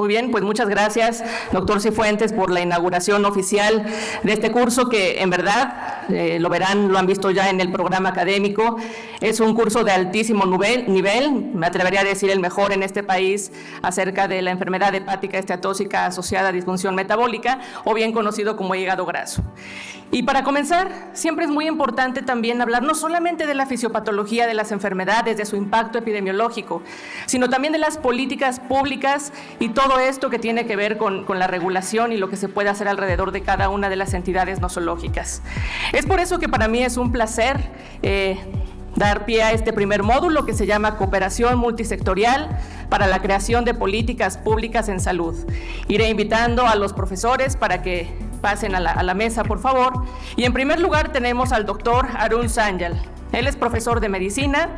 Muy bien, pues muchas gracias, doctor Cifuentes, por la inauguración oficial de este curso que en verdad, lo verán, lo han visto ya en el programa académico, es un curso de altísimo nivel, me atrevería a decir el mejor en este país, acerca de la enfermedad hepática esteatóxica asociada a disfunción metabólica, o bien conocido como hígado graso. Y para comenzar, siempre es muy importante también hablar no solamente de la fisiopatología de las enfermedades, de su impacto epidemiológico, sino también de las políticas públicas y todo esto que tiene que ver con la regulación y lo que se puede hacer alrededor de cada una de las entidades nosológicas. Es por eso que para mí es un placer dar pie a este primer módulo que se llama Cooperación Multisectorial para la creación de políticas públicas en salud. Iré invitando a los profesores para que pasen a la mesa, por favor. Y en primer lugar tenemos al doctor Arun Sanyal. Él es profesor de Medicina,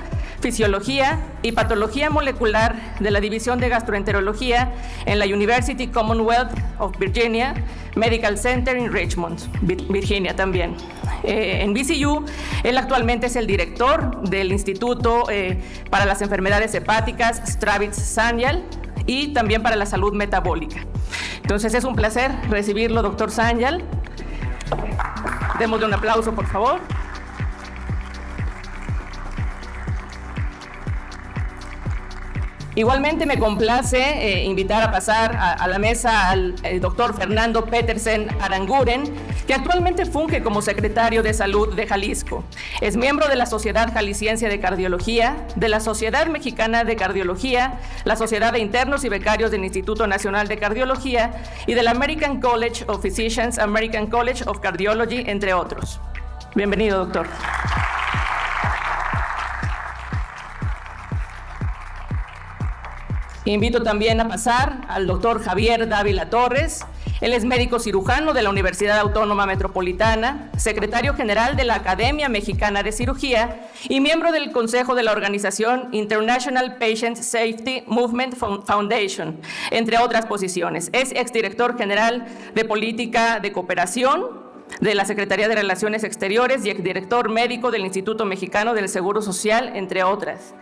Fisiología y Patología Molecular de la División de Gastroenterología en la University Commonwealth of Virginia Medical Center en Richmond, Virginia también. En VCU, él actualmente es el director del Instituto para las Enfermedades Hepáticas Stravitz Sanyal y también para la salud metabólica. Entonces es un placer recibirlo, doctor Sanyal. Démosle un aplauso, por favor. Igualmente me complace invitar a pasar a la mesa al doctor Fernando Petersen Aranguren, que actualmente funge como secretario de Salud de Jalisco. Es miembro de la Sociedad Jalisciense de Cardiología, de la Sociedad Mexicana de Cardiología, la Sociedad de Internos y Becarios del Instituto Nacional de Cardiología y del American College of Physicians, American College of Cardiology, entre otros. Bienvenido, doctor. Invito también a pasar al doctor Javier Dávila Torres. Él es médico cirujano de la Universidad Autónoma Metropolitana, secretario general de la Academia Mexicana de Cirugía y miembro del Consejo de la organización International Patient Safety Movement Foundation, entre otras posiciones. Es exdirector general de Política de Cooperación de la Secretaría de Relaciones Exteriores y exdirector médico del Instituto Mexicano del Seguro Social, entre otras.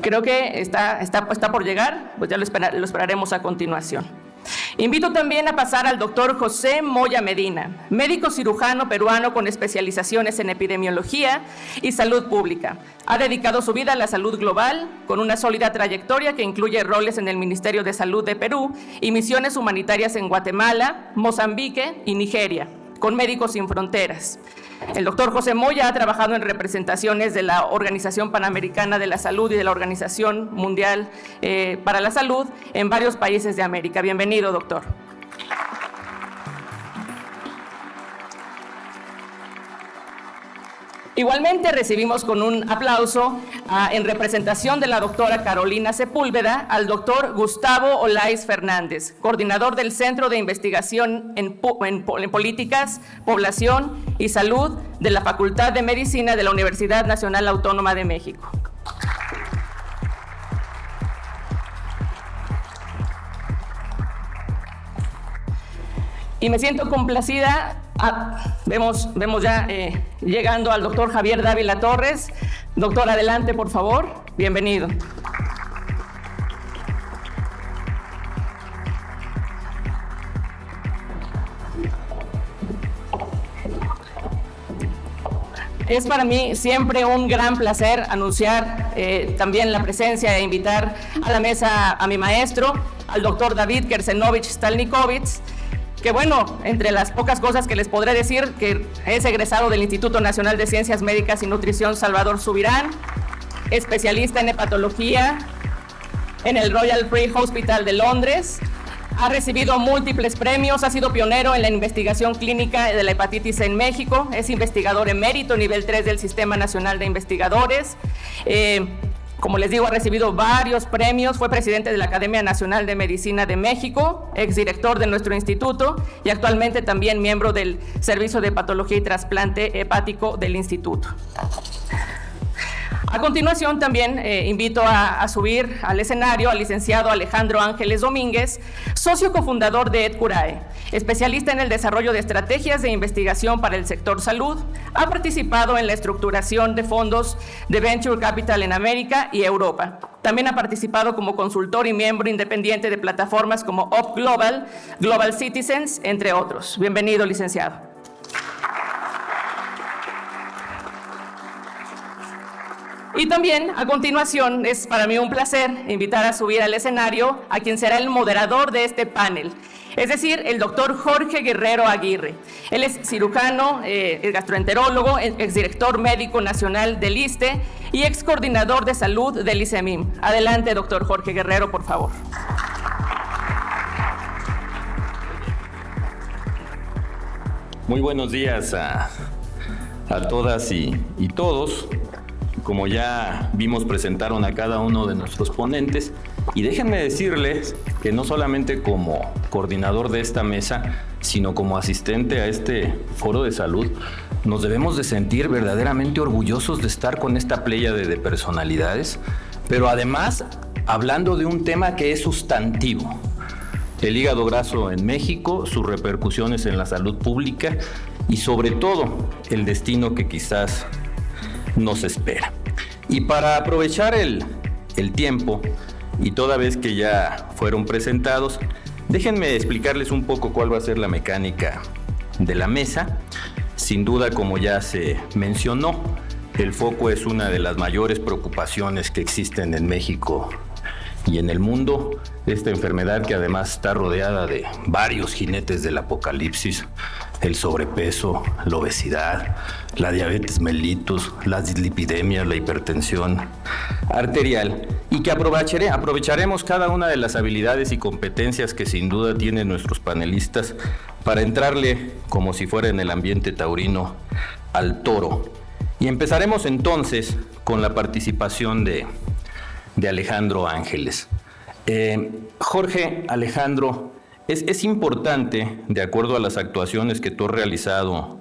Creo que está por llegar, pues ya lo esperaremos a continuación. Invito también a pasar al doctor José Moya Medina, médico cirujano peruano con especializaciones en epidemiología y salud pública. Ha dedicado su vida a la salud global, con una sólida trayectoria que incluye roles en el Ministerio de Salud de Perú y misiones humanitarias en Guatemala, Mozambique y Nigeria, con Médicos Sin Fronteras. El doctor José Moya ha trabajado en representaciones de la Organización Panamericana de la Salud y de la Organización Mundial para la Salud en varios países de América. Bienvenido, doctor. Igualmente recibimos con un aplauso en representación de la doctora Carolina Sepúlveda al doctor Gustavo Olaiz Fernández, coordinador del Centro de Investigación en Políticas, Población y Salud de la Facultad de Medicina de la Universidad Nacional Autónoma de México. Y me siento complacida. Vemos ya llegando al doctor Javier Dávila Torres. Doctor, adelante, por favor. Bienvenido. Es para mí siempre un gran placer anunciar también la presencia e invitar a la mesa a mi maestro, al doctor David Kersenovich Stalnikovitz, que bueno, entre las pocas cosas que les podré decir, que es egresado del Instituto Nacional de Ciencias Médicas y Nutrición Salvador Subirán, especialista en hepatología en el Royal Free Hospital de Londres, ha recibido múltiples premios, ha sido pionero en la investigación clínica de la hepatitis en México, es investigador emérito nivel 3 del Sistema Nacional de Investigadores. Como les digo, ha recibido varios premios, fue presidente de la Academia Nacional de Medicina de México, exdirector de nuestro instituto y actualmente también miembro del Servicio de Patología y Trasplante Hepático del instituto. A continuación también invito a subir al escenario al licenciado Alejandro Ángeles Domínguez, socio cofundador de EdCurae, especialista en el desarrollo de estrategias de investigación para el sector salud. Ha participado en la estructuración de fondos de Venture Capital en América y Europa. También ha participado como consultor y miembro independiente de plataformas como Up Global, Global Citizens, entre otros. Bienvenido, licenciado. Y también, a continuación, es para mí un placer invitar a subir al escenario a quien será el moderador de este panel, es decir, el doctor Jorge Guerrero Aguirre. Él es cirujano, gastroenterólogo, exdirector médico nacional del ISSSTE y excoordinador de salud del ICEMIM. Adelante, doctor Jorge Guerrero, por favor. Muy buenos días a todas y todos. Como ya vimos, presentaron a cada uno de nuestros ponentes, y déjenme decirles que no solamente como coordinador de esta mesa, sino como asistente a este foro de salud, nos debemos de sentir verdaderamente orgullosos de estar con esta pléyade de personalidades, pero además hablando de un tema que es sustantivo: el hígado graso en México, sus repercusiones en la salud pública y sobre todo el destino que quizás nos espera. Y para aprovechar el tiempo, y toda vez que ya fueron presentados, déjenme explicarles un poco cuál va a ser la mecánica de la mesa. Sin duda, como ya se mencionó, el foco es una de las mayores preocupaciones que existen en México y en el mundo. Esta enfermedad, que además está rodeada de varios jinetes del apocalipsis: el sobrepeso, la obesidad, la diabetes mellitus, las dislipidemias, la hipertensión arterial, y que aprovecharemos cada una de las habilidades y competencias que sin duda tienen nuestros panelistas para entrarle, como si fuera en el ambiente taurino, al toro. Y empezaremos entonces con la participación de Alejandro Ángeles. Jorge, Alejandro, es importante, de acuerdo a las actuaciones que tú has realizado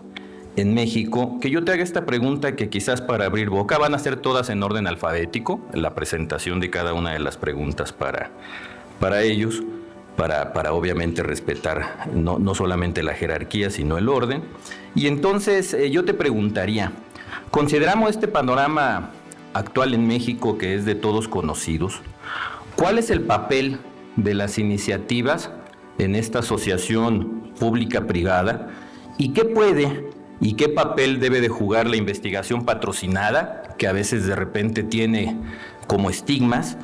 en México, que yo te haga esta pregunta, que quizás para abrir boca van a ser todas en orden alfabético, la presentación de cada una de las preguntas para ellos, para obviamente respetar no solamente la jerarquía, sino el orden. Y entonces yo te preguntaría, consideramos este panorama actual en México, que es de todos conocidos, ¿cuál es el papel de las iniciativas en esta asociación pública-privada? ¿Y qué puede y qué papel debe de jugar la investigación patrocinada, que a veces de repente tiene como estigmas,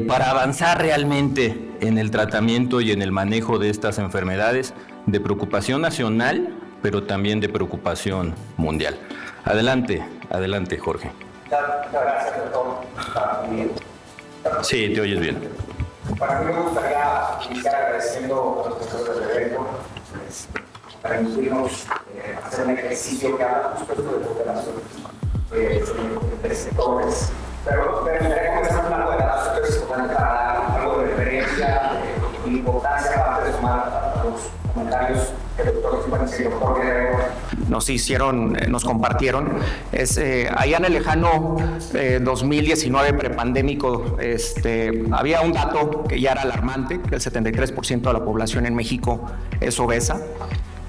para avanzar realmente en el tratamiento y en el manejo de estas enfermedades de preocupación nacional, pero también de preocupación mundial? Adelante, Jorge. Gracias, doctor. Sí, te oyes bien. Para mí me gustaría iniciar agradeciendo a los profesores del evento para permitirnos hacer un ejercicio que habla justo de cooperación entre sectores. Pero me gustaría comenzar hablando de las sectores para dar algo de referencia y importancia para de sumar a los comentarios que el doctor Guerrero nos compartieron. Allá en el lejano 2019 prepandémico, había un dato que ya era alarmante, que el 73% de la población en México es obesa.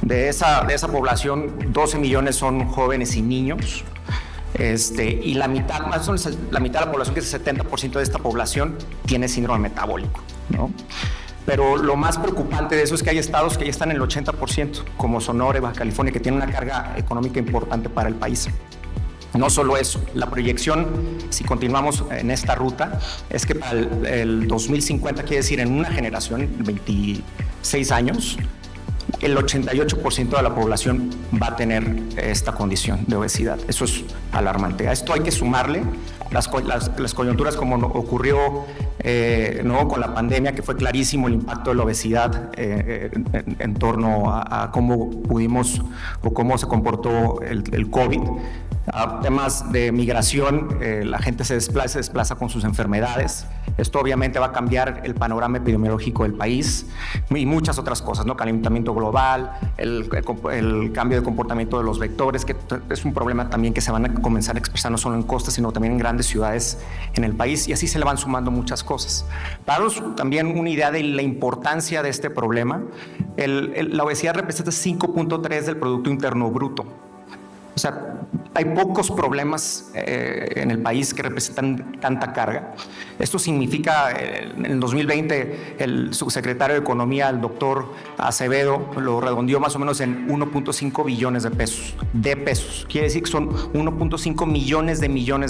De esa población, 12 millones son jóvenes y niños. Y la mitad, más o menos la mitad de la población, que es el 70% de esta población, tiene síndrome metabólico, ¿no? Pero lo más preocupante de eso es que hay estados que ya están en el 80%, como Sonora y Baja California, que tienen una carga económica importante para el país. No solo eso, la proyección, si continuamos en esta ruta, es que para el 2050, quiere decir en una generación, 26 años, el 88% de la población va a tener esta condición de obesidad. Eso es alarmante. A esto hay que sumarle las coyunturas, como ocurrió ¿no? con la pandemia, que fue clarísimo el impacto de la obesidad en torno a cómo pudimos o cómo se comportó el COVID. A temas de migración, la gente se desplaza con sus enfermedades. Esto obviamente va a cambiar el panorama epidemiológico del país y muchas otras cosas, ¿no? Calentamiento global, el cambio de comportamiento de los vectores, que es un problema también que se van a comenzar a expresar no solo en costas, sino también en grandes ciudades en el país, y así se le van sumando muchas cosas. Para daros también una idea de la importancia de este problema, la obesidad representa 5.3 del Producto Interno Bruto. O sea, hay pocos problemas en el país que representan tanta carga. Esto significa, en el 2020, el subsecretario de Economía, el doctor Acevedo, lo redondeó más o menos en 1.5 billones de pesos. Quiere decir que son 1.5 millones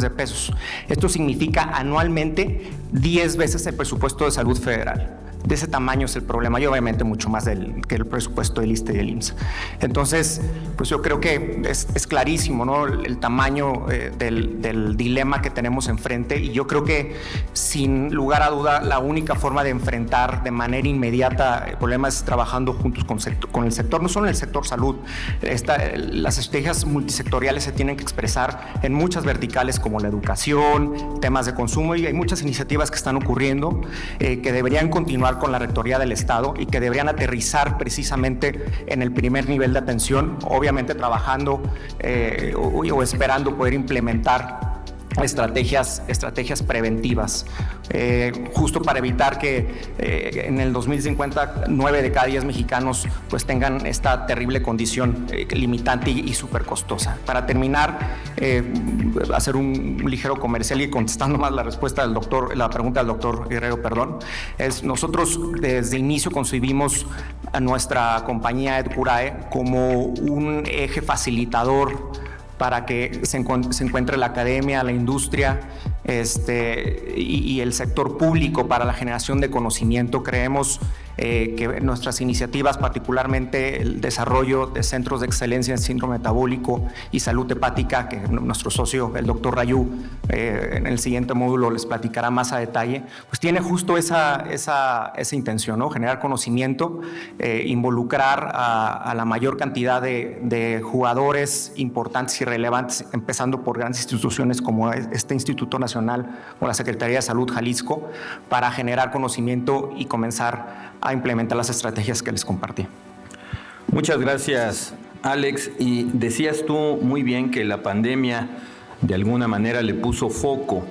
de pesos. Esto significa anualmente 10 veces el presupuesto de salud federal. De ese tamaño es el problema, y obviamente mucho más que el presupuesto del ISSSTE y del IMSS. Entonces, pues yo creo que es clarísimo, ¿no? El tamaño del dilema que tenemos enfrente, y yo creo que sin lugar a duda la única forma de enfrentar de manera inmediata el problema es trabajando juntos con el sector, no solo en el sector salud. Las estrategias multisectoriales se tienen que expresar en muchas verticales como la educación, temas de consumo, y hay muchas iniciativas que están ocurriendo que deberían continuar con la Rectoría del Estado y que deberían aterrizar precisamente en el primer nivel de atención, obviamente trabajando o esperando poder implementar estrategias preventivas, justo para evitar que en el 2050 9 de cada 10 mexicanos pues tengan esta terrible condición limitante y súper costosa. Para terminar, hacer un ligero comercial y contestando más la pregunta del doctor Guerrero, nosotros desde inicio concebimos a nuestra compañía EdCurae como un eje facilitador para que se encuentre la academia, la industria y el sector público para la generación de conocimiento. Creemos que nuestras iniciativas, particularmente el desarrollo de centros de excelencia en síndrome metabólico y salud hepática, que nuestro socio, el doctor Rayú, en el siguiente módulo les platicará más a detalle, pues tiene justo esa intención, ¿no? Generar conocimiento, involucrar a la mayor cantidad de jugadores importantes y relevantes, empezando por grandes instituciones como este Instituto Nacional o la Secretaría de Salud Jalisco, para generar conocimiento y comenzar a implementar las estrategias que les compartí. Muchas gracias, Alex. Y decías tú muy bien que la pandemia de alguna manera le puso foco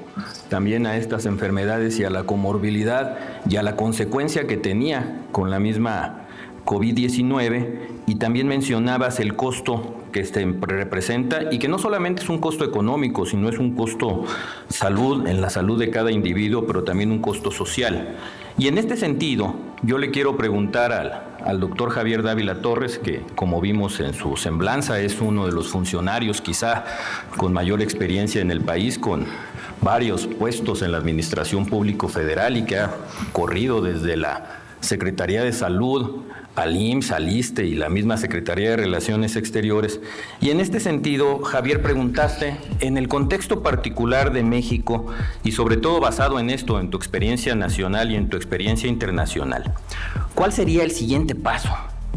también a estas enfermedades y a la comorbilidad y a la consecuencia que tenía con la misma COVID-19, y también mencionabas el costo que representa, y que no solamente es un costo económico, sino es un costo en la salud de cada individuo, pero también un costo social. Y en este sentido, yo le quiero preguntar al doctor Javier Dávila Torres, que como vimos en su semblanza es uno de los funcionarios quizá con mayor experiencia en el país, con varios puestos en la administración público federal, y que ha corrido desde la Secretaría de Salud al IMSS, al ISSSTE y la misma Secretaría de Relaciones Exteriores. Y en este sentido, Javier, preguntaste, en el contexto particular de México, y sobre todo basado en esto, en tu experiencia nacional y en tu experiencia internacional, ¿cuál sería el siguiente paso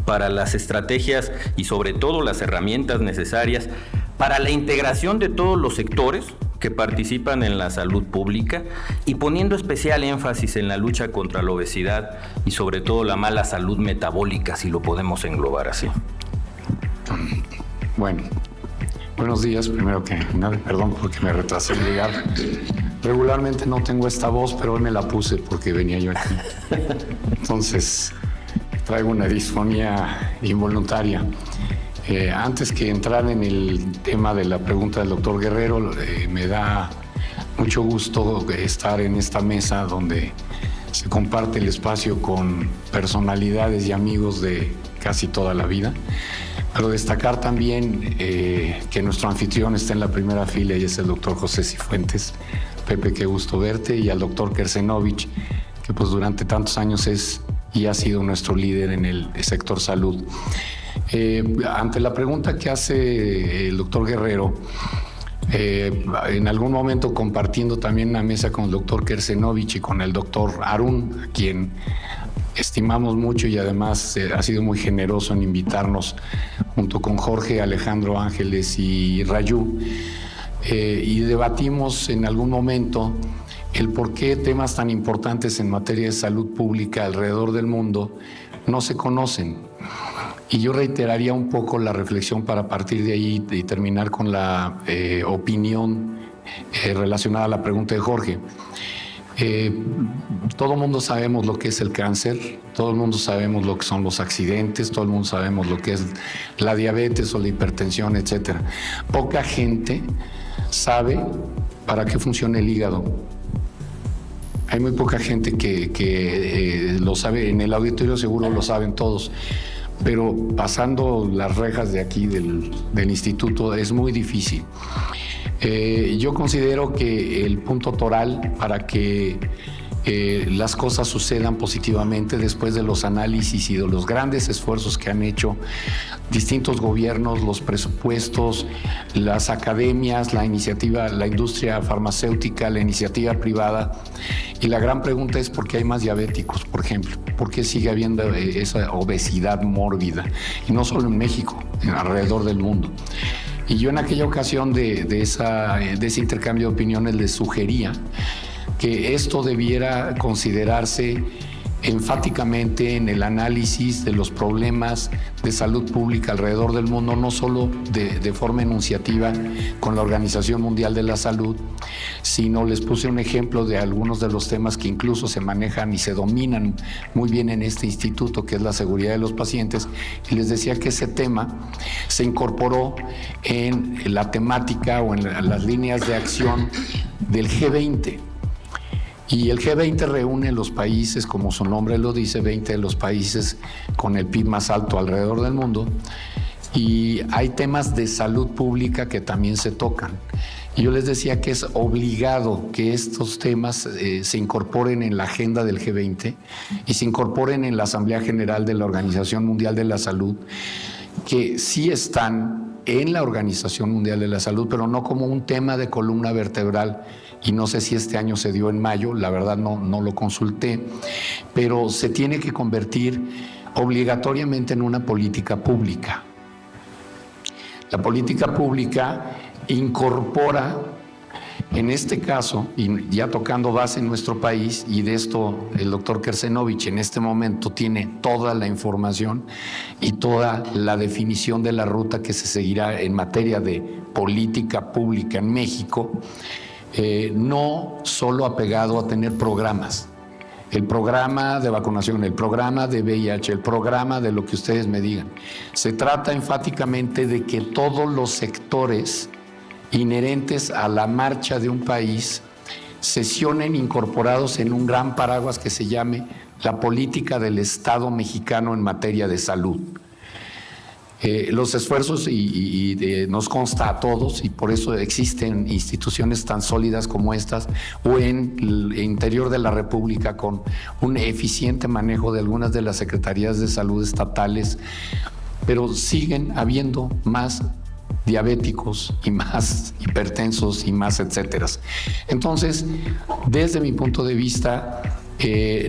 para las estrategias y sobre todo las herramientas necesarias para la integración de todos los sectores que participan en la salud pública, y poniendo especial énfasis en la lucha contra la obesidad y sobre todo la mala salud metabólica, si lo podemos englobar así? Bueno, buenos días. Primero que nada, perdón porque me retrasé en llegar. Regularmente no tengo esta voz, pero hoy me la puse porque venía yo aquí. Entonces, traigo una disfonía involuntaria. Antes que entrar en el tema de la pregunta del doctor Guerrero, me da mucho gusto estar en esta mesa donde se comparte el espacio con personalidades y amigos de casi toda la vida. Pero destacar también que nuestro anfitrión está en la primera fila, y es el doctor José Cifuentes. Pepe, qué gusto verte, y al doctor Kersenovich, que pues durante tantos años es y ha sido nuestro líder en el sector salud. Ante la pregunta que hace el doctor Guerrero, en algún momento compartiendo también una mesa con el doctor Kersenovich y con el doctor Arun, a quien estimamos mucho y además ha sido muy generoso en invitarnos junto con Jorge, Alejandro Ángeles y Rayú, y debatimos en algún momento el por qué temas tan importantes en materia de salud pública alrededor del mundo no se conocen. Y yo reiteraría un poco la reflexión para partir de ahí y terminar con la opinión relacionada a la pregunta de Jorge. Todo el mundo sabemos lo que es el cáncer, todo el mundo sabemos lo que son los accidentes, todo el mundo sabemos lo que es la diabetes o la hipertensión, etc. Poca gente sabe para qué funciona el hígado. Hay muy poca gente que lo sabe. En el auditorio seguro lo saben todos, pero pasando las rejas de aquí del instituto es muy difícil. Yo considero que el punto toral para que las cosas sucedan positivamente después de los análisis y de los grandes esfuerzos que han hecho distintos gobiernos, los presupuestos, las academias, la iniciativa, la industria farmacéutica, la iniciativa privada. Y la gran pregunta es ¿por qué hay más diabéticos, por ejemplo? ¿Por qué sigue habiendo esa obesidad mórbida? Y no solo en México, alrededor del mundo. Y yo en aquella ocasión de ese intercambio de opiniones les sugería que esto debiera considerarse enfáticamente en el análisis de los problemas de salud pública alrededor del mundo, no solo de forma enunciativa con la Organización Mundial de la Salud, sino les puse un ejemplo de algunos de los temas que incluso se manejan y se dominan muy bien en este instituto, que es la seguridad de los pacientes, y les decía que ese tema se incorporó en la temática o en las líneas de acción del G20. Y el G20 reúne los países, como su nombre lo dice, 20 de los países con el PIB más alto alrededor del mundo, y hay temas de salud pública que también se tocan. Y yo les decía que es obligado que estos temas se incorporen en la agenda del G20 y se incorporen en la Asamblea General de la Organización Mundial de la Salud, que sí están en la Organización Mundial de la Salud, pero no como un tema de columna vertebral. Y no sé si este año se dio en mayo, la verdad no lo consulté, pero se tiene que convertir obligatoriamente en una política pública. La política pública incorpora, en este caso, y ya tocando base en nuestro país, y de esto el doctor Kersenovich en este momento tiene toda la información y toda la definición de la ruta que se seguirá en materia de política pública en México, no solo apegado a tener programas, el programa de vacunación, el programa de VIH, el programa de lo que ustedes me digan. Se trata enfáticamente de que todos los sectores inherentes a la marcha de un país sesionen incorporados en un gran paraguas que se llame la política del Estado mexicano en materia de salud. Los esfuerzos nos consta a todos, y por eso existen instituciones tan sólidas como estas, o en el interior de la República con un eficiente manejo de algunas de las secretarías de salud estatales, pero siguen habiendo más diabéticos y más hipertensos y más etcétera. Entonces, desde mi punto de vista,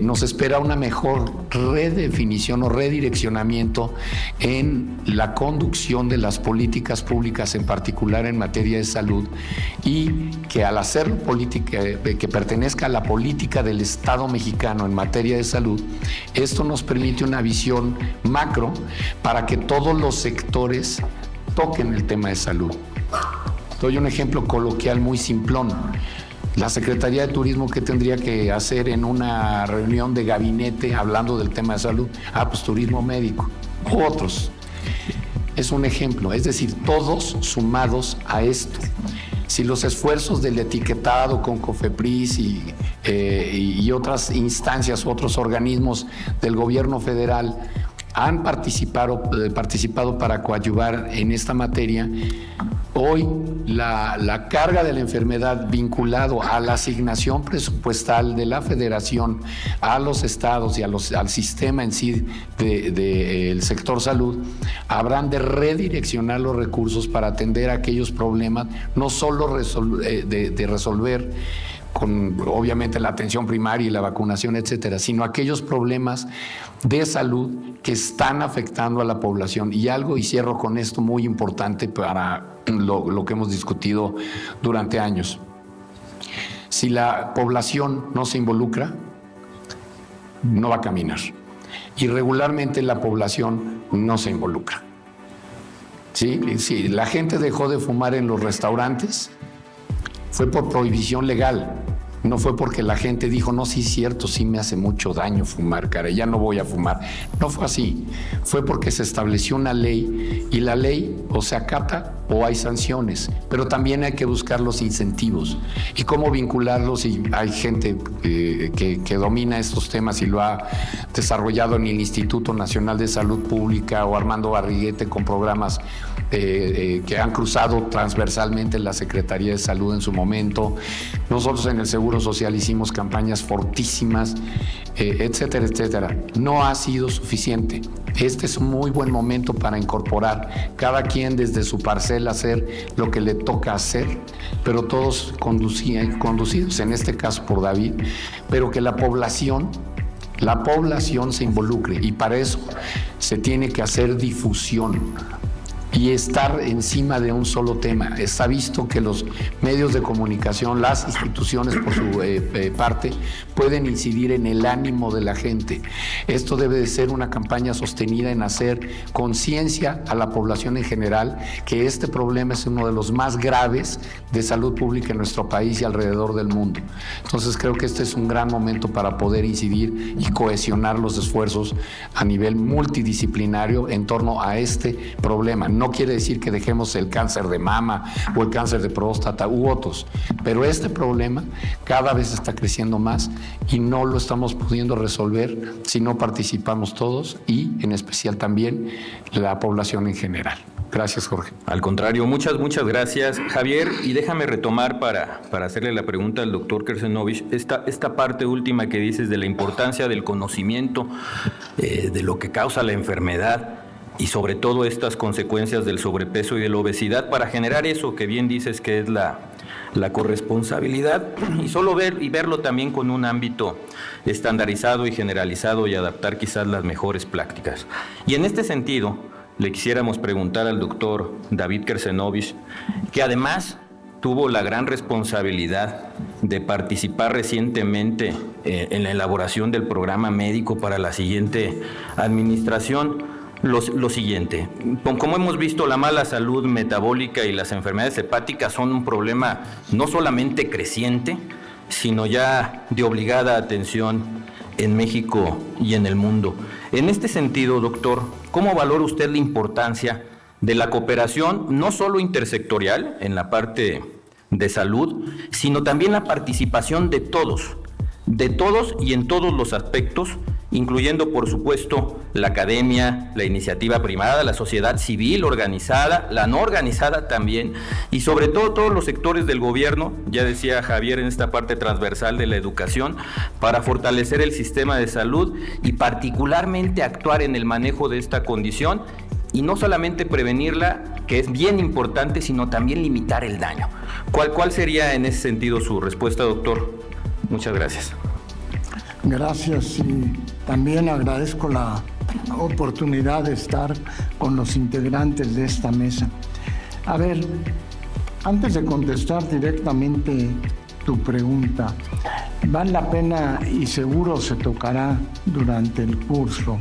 nos espera una mejor redefinición o redireccionamiento en la conducción de las políticas públicas, en particular en materia de salud, y que al hacer política que pertenezca a la política del Estado mexicano en materia de salud, esto nos permite una visión macro para que todos los sectores toquen el tema de salud. Doy un ejemplo coloquial muy simplón. La Secretaría de Turismo, ¿qué tendría que hacer en una reunión de gabinete hablando del tema de salud? Pues turismo médico, u otros. Es un ejemplo, es decir, todos sumados a esto. Si los esfuerzos del etiquetado con COFEPRIS y otras instancias, otros organismos del gobierno federal han participado para coadyuvar en esta materia, hoy la carga de la enfermedad vinculado a la asignación presupuestal de la federación a los estados y al sistema en sí del sector salud, habrán de redireccionar los recursos para atender aquellos problemas, no solo de resolver con obviamente la atención primaria y la vacunación, etcétera, sino aquellos problemas de salud que están afectando a la población. Y algo, y cierro con esto, muy importante para lo que hemos discutido durante años. Si la población no se involucra, no va a caminar. Y regularmente la población no se involucra. ¿Sí? Sí, la gente dejó de fumar en los restaurantes, fue por prohibición legal. No fue porque la gente dijo, no, sí es cierto, sí me hace mucho daño fumar, cara, ya no voy a fumar. No fue así. Fue porque se estableció una ley y la ley o se acata o hay sanciones, pero también hay que buscar los incentivos y cómo vincularlos. Y hay gente que domina estos temas y lo ha desarrollado en el Instituto Nacional de Salud Pública o Armando Barriguete con programas que han cruzado transversalmente la Secretaría de Salud en su momento. Nosotros en el Seguro Social hicimos campañas fortísimas, etcétera, etcétera. No ha sido suficiente. Este es un muy buen momento para incorporar cada quien desde su parcela hacer lo que le toca hacer, pero todos conducidos, en este caso por David, pero que la población se involucre, y para eso se tiene que hacer difusión y estar encima de un solo tema. Está visto que los medios de comunicación, las instituciones por su parte, pueden incidir en el ánimo de la gente. Esto debe de ser una campaña sostenida en hacer conciencia a la población en general que este problema es uno de los más graves de salud pública en nuestro país y alrededor del mundo. Entonces creo que este es un gran momento para poder incidir y cohesionar los esfuerzos a nivel multidisciplinario en torno a este problema. No quiere decir que dejemos el cáncer de mama o el cáncer de próstata u otros, pero este problema cada vez está creciendo más y no lo estamos pudiendo resolver si no participamos todos y en especial también la población en general. Gracias, Jorge. Al contrario, muchas gracias, Javier. Y déjame retomar para hacerle la pregunta al doctor Kersenovich, esta parte última que dices de la importancia del conocimiento de lo que causa la enfermedad y sobre todo estas consecuencias del sobrepeso y de la obesidad para generar eso que bien dices que es la corresponsabilidad y solo verlo también con un ámbito estandarizado y generalizado y adaptar quizás las mejores prácticas. Y en este sentido, le quisiéramos preguntar al doctor David Kersenovich, que además tuvo la gran responsabilidad de participar recientemente en la elaboración del programa médico para la siguiente administración. Lo siguiente, como hemos visto, la mala salud metabólica y las enfermedades hepáticas son un problema no solamente creciente, sino ya de obligada atención en México y en el mundo. En este sentido, doctor, ¿cómo valora usted la importancia de la cooperación no solo intersectorial en la parte de salud, sino también la participación de todos y en todos los aspectos, incluyendo, por supuesto, la academia, la iniciativa privada, la sociedad civil organizada, la no organizada también, y sobre todo todos los sectores del gobierno, ya decía Javier, en esta parte transversal de la educación, para fortalecer el sistema de salud y particularmente actuar en el manejo de esta condición y no solamente prevenirla, que es bien importante, sino también limitar el daño? ¿Cuál sería en ese sentido su respuesta, doctor? Muchas gracias. Gracias, y también agradezco la oportunidad de estar con los integrantes de esta mesa. A ver, antes de contestar directamente tu pregunta, vale la pena y seguro se tocará durante el curso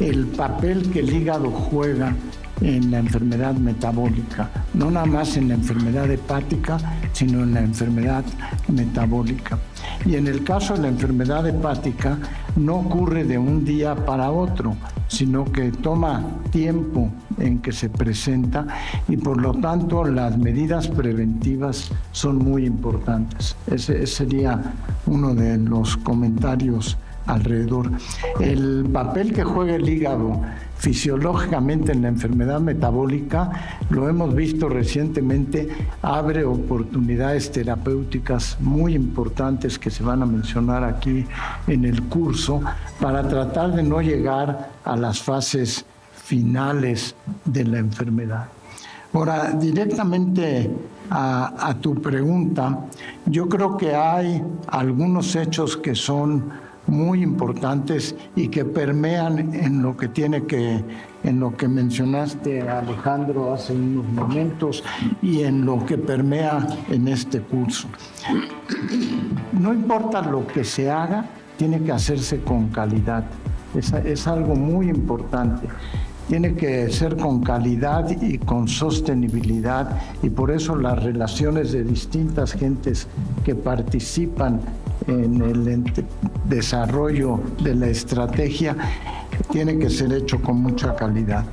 el papel que el hígado juega en la enfermedad metabólica, no nada más en la enfermedad hepática, sino en la enfermedad metabólica. Y en el caso de la enfermedad hepática, no ocurre de un día para otro, sino que toma tiempo en que se presenta y por lo tanto las medidas preventivas son muy importantes. Ese sería uno de los comentarios alrededor. El papel que juega el hígado fisiológicamente en la enfermedad metabólica, lo hemos visto recientemente, abre oportunidades terapéuticas muy importantes que se van a mencionar aquí en el curso para tratar de no llegar a las fases finales de la enfermedad. Ahora, directamente a tu pregunta, yo creo que hay algunos hechos que son muy importantes y que permean en lo que mencionaste, Alejandro, hace unos momentos, y en lo que permea en este curso. No importa lo que se haga, tiene que hacerse con calidad. Es algo muy importante. Tiene que ser con calidad y con sostenibilidad, y por eso las relaciones de distintas gentes que participan en el desarrollo de la estrategia tiene que ser hecho con mucha calidad.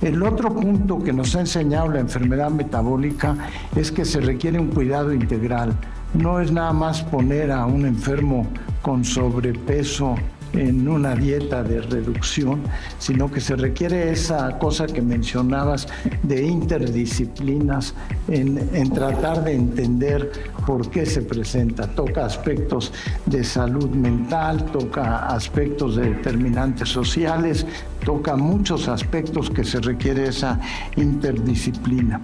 El otro punto que nos ha enseñado la enfermedad metabólica es que se requiere un cuidado integral. No es nada más poner a un enfermo con sobrepeso en una dieta de reducción, sino que se requiere esa cosa que mencionabas de interdisciplinas en tratar de entender por qué se presenta. Toca aspectos de salud mental, toca aspectos de determinantes sociales, toca muchos aspectos que se requiere esa interdisciplina.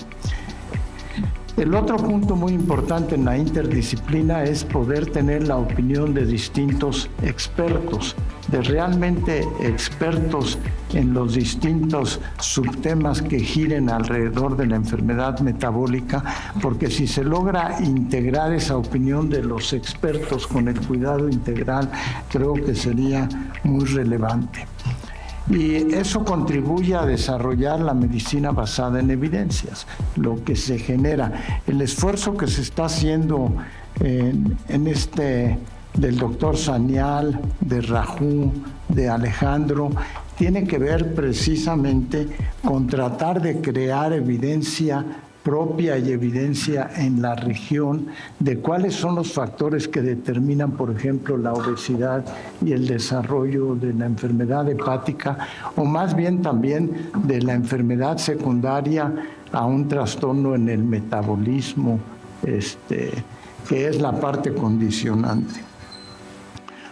El otro punto muy importante en la interdisciplina es poder tener la opinión de distintos expertos, de realmente expertos en los distintos subtemas que giren alrededor de la enfermedad metabólica, porque si se logra integrar esa opinión de los expertos con el cuidado integral, creo que sería muy relevante. Y eso contribuye a desarrollar la medicina basada en evidencias, lo que se genera. El esfuerzo que se está haciendo del doctor Sanyal, de Raju, de Alejandro, tiene que ver precisamente con tratar de crear evidencia propia y evidencia en la región de cuáles son los factores que determinan, por ejemplo, la obesidad y el desarrollo de la enfermedad hepática, o más bien también de la enfermedad secundaria a un trastorno en el metabolismo, que es la parte condicionante.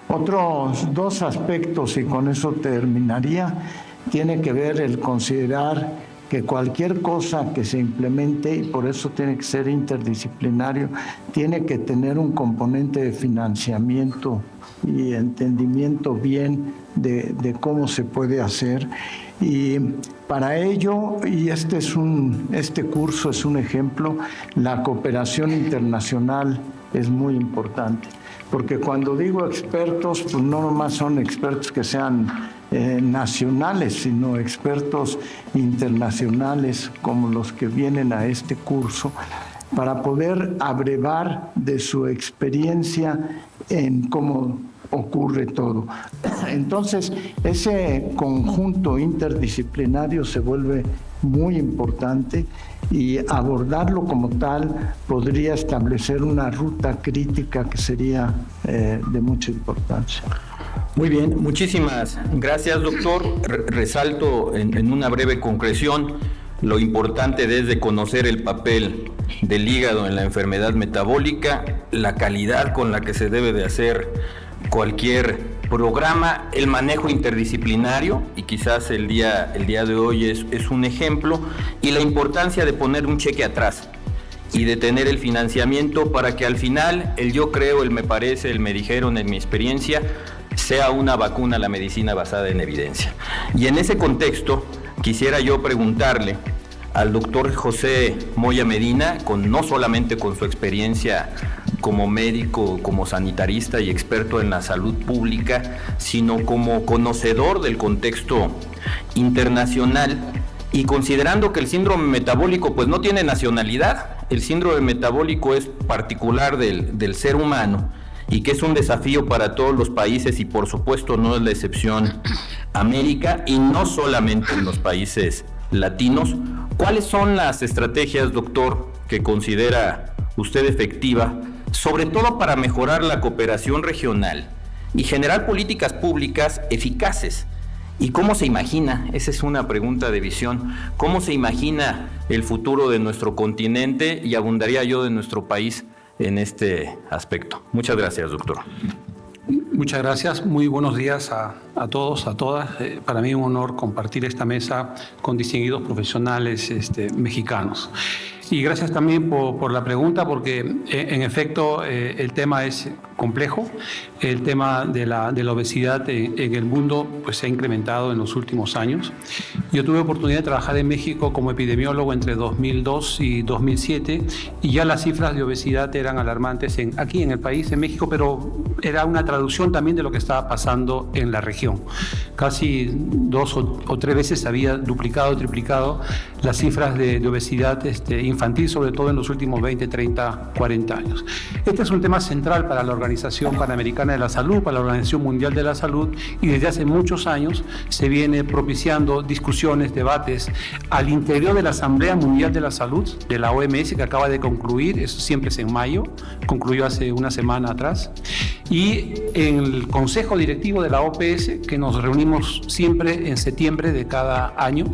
Otros dos aspectos, y con eso terminaría, tiene que ver el considerar que cualquier cosa que se implemente, y por eso tiene que ser interdisciplinario, tiene que tener un componente de financiamiento y entendimiento bien de cómo se puede hacer. Y para ello, y este curso es un ejemplo, la cooperación internacional es muy importante. Porque cuando digo expertos, pues no nomás son expertos que sean nacionales, sino expertos internacionales como los que vienen a este curso, para poder abrevar de su experiencia en cómo ocurre todo. Entonces, ese conjunto interdisciplinario se vuelve muy importante, y abordarlo como tal podría establecer una ruta crítica que sería de mucha importancia. Muy bien, muchísimas gracias, doctor. Resalto en una breve concreción lo importante desde conocer el papel del hígado en la enfermedad metabólica, la calidad con la que se debe de hacer cualquier programa, el manejo interdisciplinario, y quizás el día de hoy es un ejemplo, y la importancia de poner un cheque atrás y de tener el financiamiento para que al final el yo creo, el me parece, el me dijeron, en mi experiencia, sea una vacuna a la medicina basada en evidencia. Y en ese contexto quisiera yo preguntarle al doctor José Moya Medina, no solamente con su experiencia como médico, como sanitarista y experto en la salud pública, sino como conocedor del contexto internacional, y considerando que el síndrome metabólico pues no tiene nacionalidad, el síndrome metabólico es particular del ser humano, y que es un desafío para todos los países, y por supuesto no es la excepción América, y no solamente en los países latinos. ¿Cuáles son las estrategias, doctor, que considera usted efectiva, sobre todo para mejorar la cooperación regional y generar políticas públicas eficaces? ¿Y cómo se imagina? Esa es una pregunta de visión. ¿Cómo se imagina el futuro de nuestro continente, y abundaría yo de nuestro país, en este aspecto? Muchas gracias, doctor. Muchas gracias. Muy buenos días a todos, a todas. Para mí es un honor compartir esta mesa con distinguidos profesionales mexicanos. Y gracias también por la pregunta, porque en efecto el tema es complejo. El tema de la obesidad en el mundo pues, se ha incrementado en los últimos años. Yo tuve oportunidad de trabajar en México como epidemiólogo entre 2002 y 2007 y ya las cifras de obesidad eran alarmantes aquí en el país, en México, pero era una traducción también de lo que estaba pasando en la región. Casi 2 o 3 veces había duplicado, triplicado las cifras de obesidad infantil, sobre todo en los últimos 20, 30, 40 años. Este es un tema central para la Organización Panamericana de la Salud, para la Organización Mundial de la Salud, y desde hace muchos años se viene propiciando discusiones, debates al interior de la Asamblea Mundial de la Salud, de la OMS, que acaba de concluir, eso siempre es en mayo, concluyó hace una semana atrás, y en el Consejo Directivo de la OPS, que nos reunimos siempre en septiembre de cada año,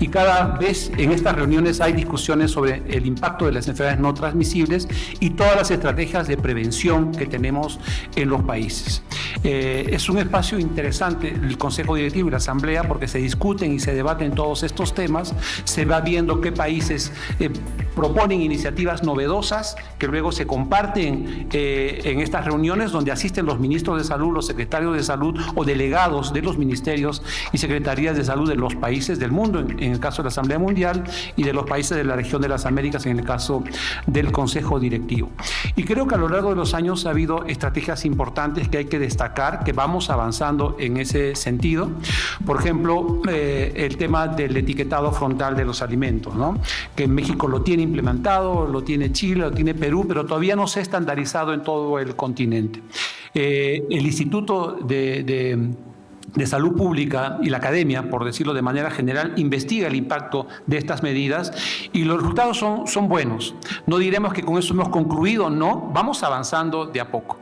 y cada vez en estas reuniones hay discusiones sobre el impacto de las enfermedades no transmisibles y todas las estrategias de prevención que tenemos en los países. Es un espacio interesante el Consejo Directivo y la Asamblea porque se discuten y se debaten todos estos temas, se va viendo qué países proponen iniciativas novedosas que luego se comparten en estas reuniones donde asisten los ministros de salud, los secretarios de salud o delegados de los ministerios y secretarías de salud de los países del mundo, en el caso de la Asamblea Mundial, y de los países de la región de las Américas, en el caso del Consejo Directivo. Y creo que a lo largo de los años ha habido estrategias importantes que hay que destacar, que vamos avanzando en ese sentido. Por ejemplo, el tema del etiquetado frontal de los alimentos, ¿no? Que en México lo tiene implementado, lo tiene Chile, lo tiene Perú, pero todavía no se ha estandarizado en todo el continente. El Instituto de Salud Pública y la academia, por decirlo de manera general, investiga el impacto de estas medidas y los resultados son buenos. No diremos que con eso hemos concluido, no, vamos avanzando de a poco.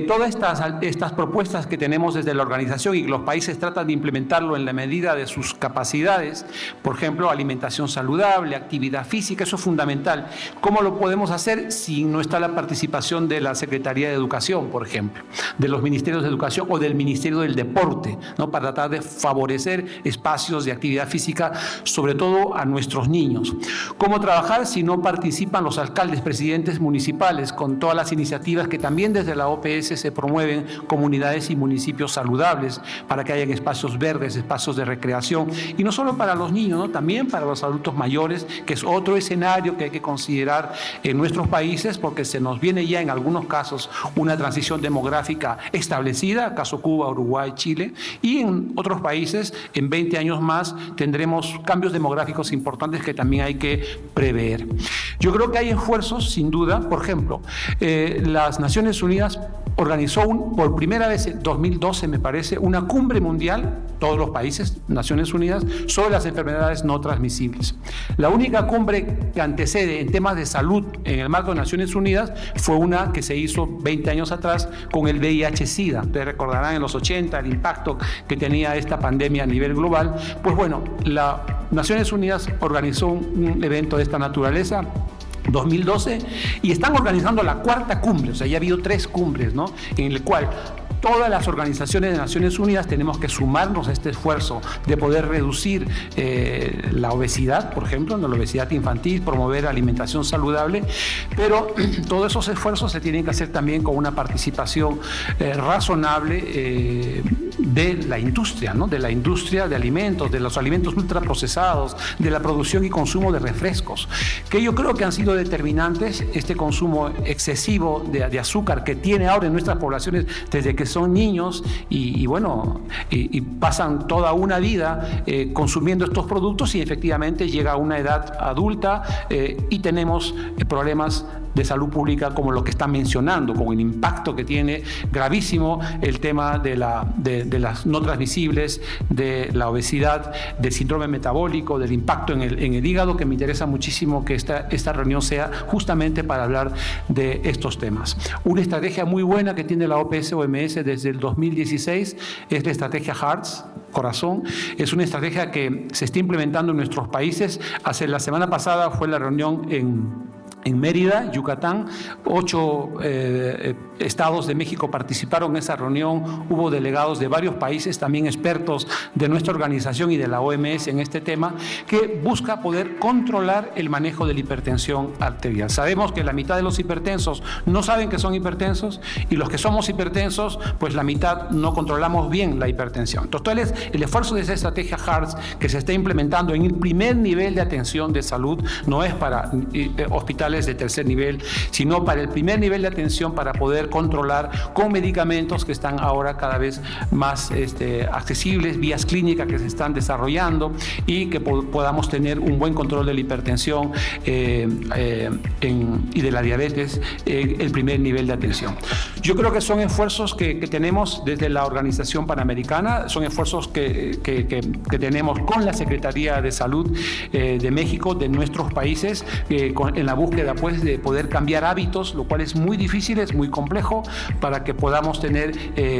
Todas estas propuestas que tenemos desde la organización y que los países tratan de implementarlo en la medida de sus capacidades, por ejemplo, alimentación saludable, actividad física, eso es fundamental. ¿Cómo lo podemos hacer si no está la participación de la Secretaría de Educación, por ejemplo, de los Ministerios de Educación o del Ministerio del Deporte, ¿no? Para tratar de favorecer espacios de actividad física, sobre todo a nuestros niños? ¿Cómo trabajar si no participan los alcaldes, presidentes municipales, con todas las iniciativas que también desde la OPS se promueven comunidades y municipios saludables para que haya espacios verdes, espacios de recreación, y no solo para los niños, ¿no? También para los adultos mayores, que es otro escenario que hay que considerar en nuestros países porque se nos viene ya en algunos casos una transición demográfica establecida, caso Cuba, Uruguay, Chile, y en otros países en 20 años más tendremos cambios demográficos importantes que también hay que prever. Yo creo que hay esfuerzos, sin duda. Por ejemplo, las Naciones Unidas organizó por primera vez en 2012, me parece, una cumbre mundial, todos los países, Naciones Unidas, sobre las enfermedades no transmisibles. La única cumbre que antecede en temas de salud en el marco de Naciones Unidas fue una que se hizo 20 años atrás con el VIH-Sida. Ustedes recordarán en los 80 el impacto que tenía esta pandemia a nivel global. Pues bueno, las Naciones Unidas organizó un evento de esta naturaleza 2012 y están organizando la 4ª cumbre, o sea, ya ha habido 3 cumbres, ¿no? En el cual todas las organizaciones de Naciones Unidas tenemos que sumarnos a este esfuerzo de poder reducir la obesidad, por ejemplo, la obesidad infantil, promover alimentación saludable, pero todos esos esfuerzos se tienen que hacer también con una participación razonable de la industria, ¿no? De la industria de alimentos, de los alimentos ultraprocesados, de la producción y consumo de refrescos, que yo creo que han sido determinantes. Este consumo excesivo de azúcar que tiene ahora en nuestras poblaciones desde que son niños y pasan toda una vida consumiendo estos productos y efectivamente llega a una edad adulta y tenemos problemas de salud pública como lo que están mencionando, con el impacto que tiene gravísimo el tema de las no transmisibles, de la obesidad, del síndrome metabólico, del impacto en el hígado, que me interesa muchísimo que esta reunión sea justamente para hablar de estos temas. Una estrategia muy buena que tiene la OPS-OMS desde el 2016 es la estrategia HEARTS, corazón. Es una estrategia que se está implementando en nuestros países. Hace la semana pasada fue la reunión en Mérida, Yucatán, 8 estados de México participaron en esa reunión, hubo delegados de varios países, también expertos de nuestra organización y de la OMS en este tema, que busca poder controlar el manejo de la hipertensión arterial. Sabemos que la mitad de los hipertensos no saben que son hipertensos y los que somos hipertensos, pues la mitad no controlamos bien la hipertensión. Entonces, el esfuerzo de esa estrategia HEARTS que se está implementando en el primer nivel de atención de salud no es para hospitales de tercer nivel, sino para el primer nivel de atención para poder controlar con medicamentos que están ahora cada vez más accesibles, vías clínicas que se están desarrollando y que podamos tener un buen control de la hipertensión y de la diabetes en el primer nivel de atención. Yo creo que son esfuerzos que tenemos desde la Organización Panamericana, son esfuerzos que tenemos con la Secretaría de Salud de México, de nuestros países, en la búsqueda pues de poder cambiar hábitos, lo cual es muy difícil, es muy complejo, para que podamos tener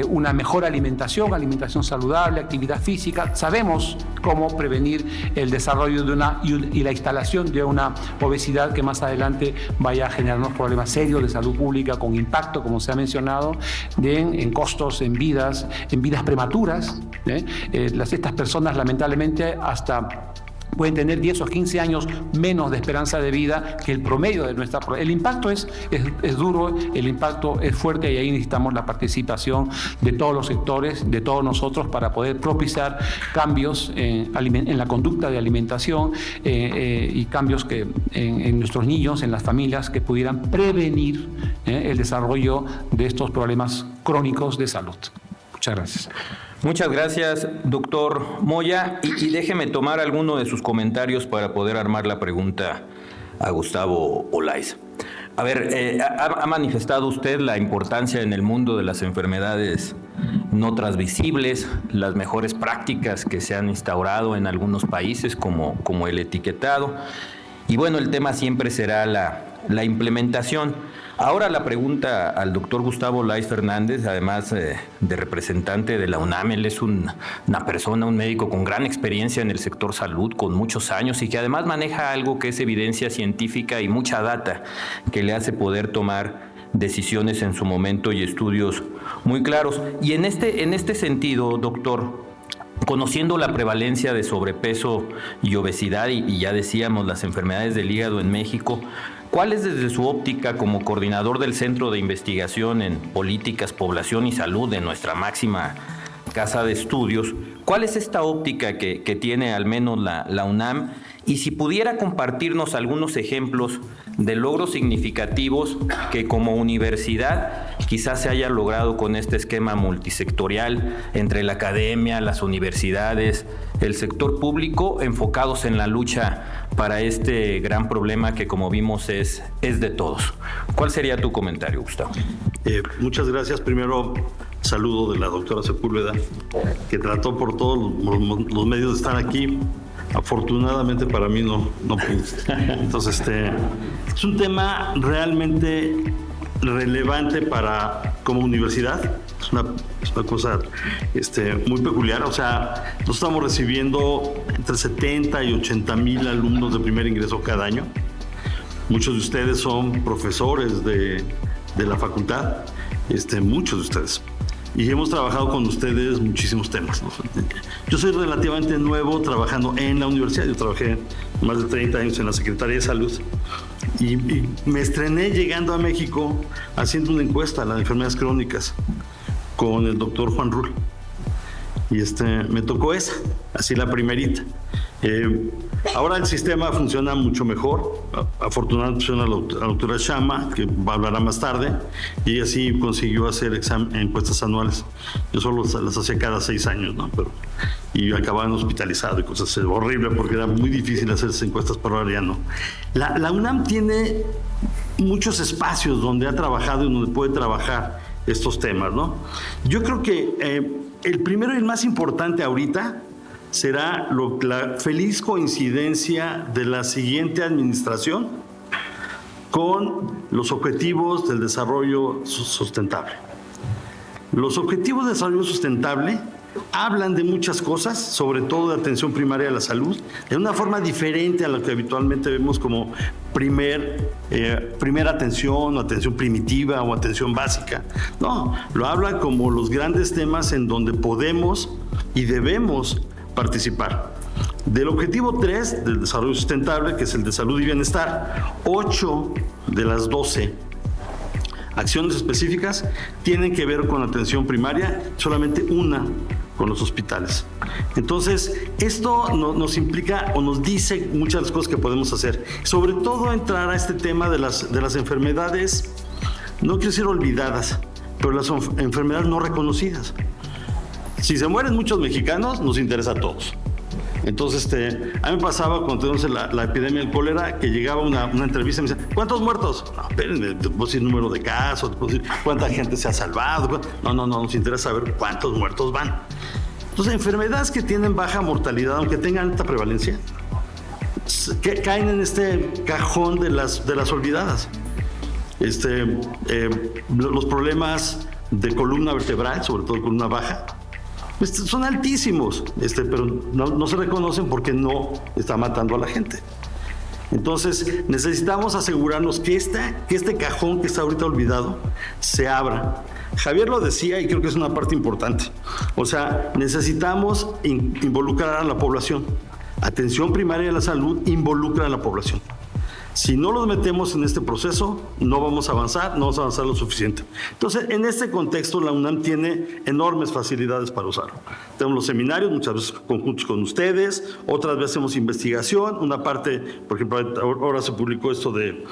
una mejor alimentación saludable, actividad física. Sabemos cómo prevenir el desarrollo de y la instalación de una obesidad que más adelante vaya a generarnos problemas serios de salud pública con impacto, como se ha mencionado, en costos, en vidas prematuras. Estas personas lamentablemente hasta pueden tener 10 o 15 años menos de esperanza de vida que el promedio de nuestra... El impacto es duro, el impacto es fuerte y ahí necesitamos la participación de todos los sectores, de todos nosotros para poder propiciar cambios en la conducta de alimentación y cambios que en nuestros niños, en las familias, que pudieran prevenir el desarrollo de estos problemas crónicos de salud. Muchas gracias. Muchas gracias, doctor Moya. Y déjeme tomar alguno de sus comentarios para poder armar la pregunta a Gustavo Olaiz. A ver, ha manifestado usted la importancia en el mundo de las enfermedades no transmisibles, las mejores prácticas que se han instaurado en algunos países como el etiquetado. Y bueno, el tema siempre será la implementación. Ahora la pregunta al doctor Gustavo Olaiz Fernández, además de representante de la UNAM. Él es una persona, un médico con gran experiencia en el sector salud, con muchos años y que además maneja algo que es evidencia científica y mucha data que le hace poder tomar decisiones en su momento y estudios muy claros. Y en este sentido, doctor, conociendo la prevalencia de sobrepeso y obesidad y ya decíamos las enfermedades del hígado en México, ¿cuál es desde su óptica como coordinador del Centro de Investigación en Políticas, Población y Salud de nuestra máxima casa de estudios, cuál es esta óptica que tiene al menos la UNAM? Y si pudiera compartirnos algunos ejemplos de logros significativos que como universidad quizás se haya logrado con este esquema multisectorial entre la academia, las universidades, el sector público, enfocados en la lucha para este gran problema que, como vimos, es de todos. ¿Cuál sería tu comentario, Gustavo? Muchas gracias. Primero, saludo de la doctora Sepúlveda, que trató por todos los medios de estar aquí. Afortunadamente para mí no pude. Entonces, es un tema realmente relevante como universidad. Es una cosa muy peculiar. O sea, nosotros estamos recibiendo entre 70 y 80 mil alumnos de primer ingreso cada año. Muchos de ustedes son profesores de la facultad, muchos de ustedes. Y hemos trabajado con ustedes muchísimos temas, ¿no? Yo soy relativamente nuevo trabajando en la universidad. Yo trabajé más de 30 años en la Secretaría de Salud y me estrené llegando a México haciendo una encuesta a las enfermedades crónicas con el doctor Juan Rull. Y me tocó esa, así la primerita. Ahora el sistema funciona mucho mejor. Afortunadamente funciona la doctora Shama, que hablará más tarde, y ella sí consiguió hacer encuestas anuales. Yo solo las hacía cada 6 años, ¿no? Y acababan hospitalizados y cosas horribles porque era muy difícil hacer esas encuestas, pero ahora ya no. La UNAM tiene muchos espacios donde ha trabajado y donde puede trabajar estos temas, ¿no? Yo creo que el primero y el más importante ahorita será la feliz coincidencia de la siguiente administración con los objetivos del desarrollo sustentable. Los objetivos de desarrollo sustentable hablan de muchas cosas, sobre todo de atención primaria a la salud, de una forma diferente a lo que habitualmente vemos como primera atención, o atención primitiva o atención básica. No, lo habla como los grandes temas en donde podemos y debemos participar. Del objetivo 3 del desarrollo sustentable, que es el de salud y bienestar, 8 de las 12 acciones específicas tienen que ver con atención primaria, solamente una con los hospitales. Entonces, esto nos implica o nos dice muchas de las cosas que podemos hacer. Sobre todo entrar a este tema de las enfermedades, no quiero decir olvidadas, pero las enfermedades no reconocidas. Si se mueren muchos mexicanos, nos interesa a todos. Entonces, a mí me pasaba cuando tuvimos la epidemia del cólera, que llegaba una entrevista y me decía, ¿cuántos muertos? No, espérenme, te puedo decir el número de casos, te puedo decir cuánta gente se ha salvado. No, nos interesa saber cuántos muertos van. Entonces, enfermedades que tienen baja mortalidad, aunque tengan alta prevalencia, que caen en este cajón de las olvidadas. Los problemas de columna vertebral, sobre todo columna baja, son altísimos, pero no se reconocen porque no está matando a la gente. Entonces, necesitamos asegurarnos que este cajón que está ahorita olvidado se abra. Javier lo decía y creo que es una parte importante. O sea, necesitamos involucrar a la población. Atención primaria a la salud involucra a la población. Si no los metemos en este proceso, no vamos a avanzar lo suficiente. Entonces, en este contexto, la UNAM tiene enormes facilidades para usarlo. Tenemos los seminarios, muchas veces conjuntos con ustedes, otras veces hacemos investigación. Una parte, por ejemplo, ahora se publicó esto de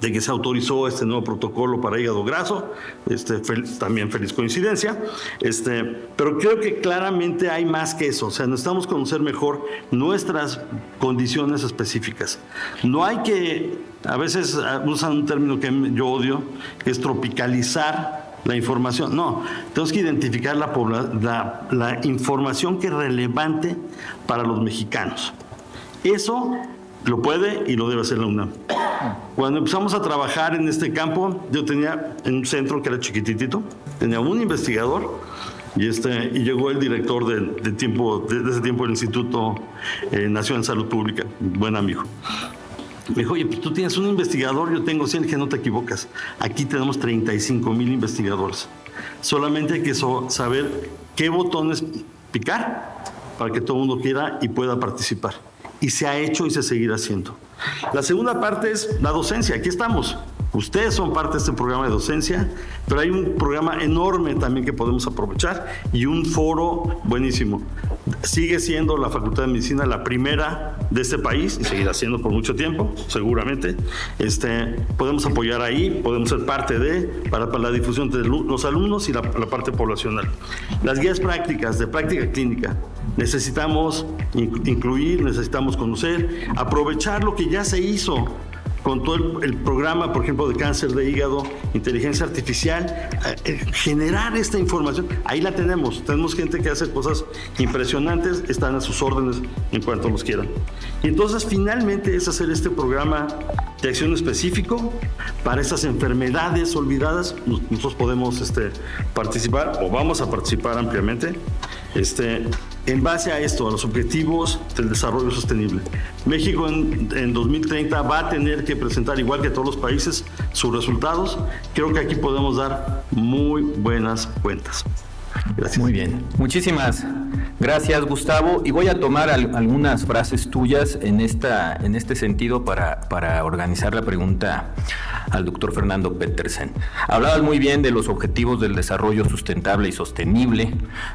que se autorizó este nuevo protocolo para hígado graso, también feliz coincidencia, pero creo que claramente hay más que eso. O sea, necesitamos conocer mejor nuestras condiciones específicas. No hay que, a veces usan un término que yo odio, que es tropicalizar la información. No, tenemos que identificar la información que es relevante para los mexicanos. Eso lo puede y lo debe hacer la UNAM. Cuando empezamos a trabajar en este campo, yo tenía en un centro que era chiquititito, tenía un investigador y llegó el director de ese tiempo del Instituto Nacional de Salud Pública, buen amigo. Me dijo, oye, pues tú tienes un investigador, yo tengo 100, que no te equivocas. Aquí tenemos 35,000 investigadores. Solamente hay que saber qué botones picar para que todo el mundo quiera y pueda participar. Y se ha hecho y se seguirá haciendo. La segunda parte es la docencia. Aquí estamos. Ustedes son parte de este programa de docencia, pero hay un programa enorme también que podemos aprovechar y un foro buenísimo. Sigue siendo la Facultad de Medicina la primera de este país y seguirá siendo por mucho tiempo, seguramente. Podemos apoyar ahí, podemos ser parte para la difusión de los alumnos y la parte poblacional. Las guías prácticas de práctica clínica. Necesitamos incluir, necesitamos conocer, aprovechar lo que ya se hizo con todo el programa, por ejemplo, de cáncer de hígado, inteligencia artificial, generar esta información. Ahí la tenemos gente que hace cosas impresionantes, están a sus órdenes en cuanto los quieran. Y entonces finalmente es hacer este programa de acción específico para estas enfermedades olvidadas. Nosotros podemos participar o vamos a participar ampliamente en base a esto, a los objetivos del desarrollo sostenible. México en 2030 va a tener que presentar, igual que todos los países, sus resultados. Creo que aquí podemos dar muy buenas cuentas. Gracias. Muy bien. Muchísimas gracias, Gustavo. Y voy a tomar algunas frases tuyas en este sentido para organizar la pregunta al doctor Fernando Petersen. Hablabas muy bien de los objetivos del desarrollo sustentable y sostenible,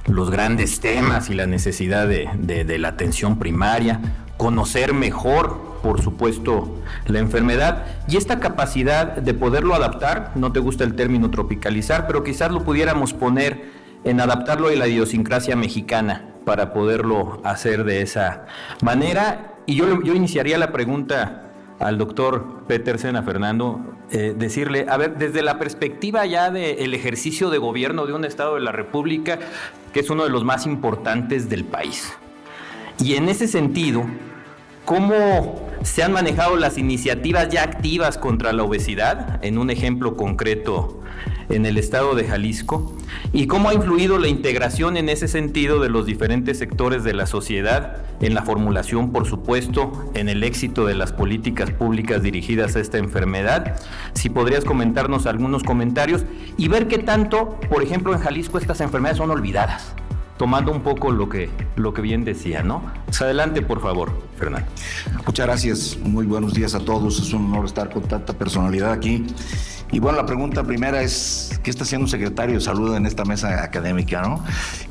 los grandes temas y la necesidad de la atención primaria, conocer mejor, por supuesto, la enfermedad y esta capacidad de poderlo adaptar. No te gusta el término tropicalizar, pero quizás lo pudiéramos poner en adaptarlo a la idiosincrasia mexicana para poderlo hacer de esa manera. Y yo iniciaría la pregunta al doctor Petersen, a Fernando, decirle, a ver, desde la perspectiva ya del ejercicio de gobierno de un Estado de la República, que es uno de los más importantes del país. Y en ese sentido, ¿cómo se han manejado las iniciativas ya activas contra la obesidad, en un ejemplo concreto en el estado de Jalisco, y cómo ha influido la integración en ese sentido de los diferentes sectores de la sociedad en la formulación, por supuesto, en el éxito de las políticas públicas dirigidas a esta enfermedad. Si podrías comentarnos algunos comentarios y ver qué tanto, por ejemplo, en Jalisco estas enfermedades son olvidadas, tomando un poco lo que bien decía, ¿no? Pues adelante, por favor, Fernando. Muchas gracias, muy buenos días a todos, es un honor estar con tanta personalidad aquí. Y bueno, la pregunta primera es, ¿qué está haciendo un secretario de salud en esta mesa académica, no?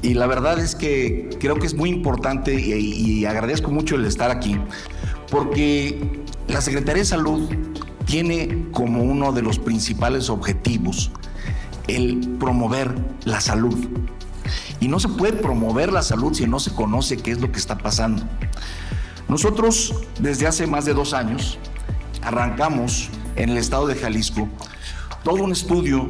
Y la verdad es que creo que es muy importante y agradezco mucho el estar aquí, porque la Secretaría de Salud tiene como uno de los principales objetivos el promover la salud. Y no se puede promover la salud si no se conoce qué es lo que está pasando. Nosotros, desde hace más de 2 años, arrancamos en el estado de Jalisco todo un estudio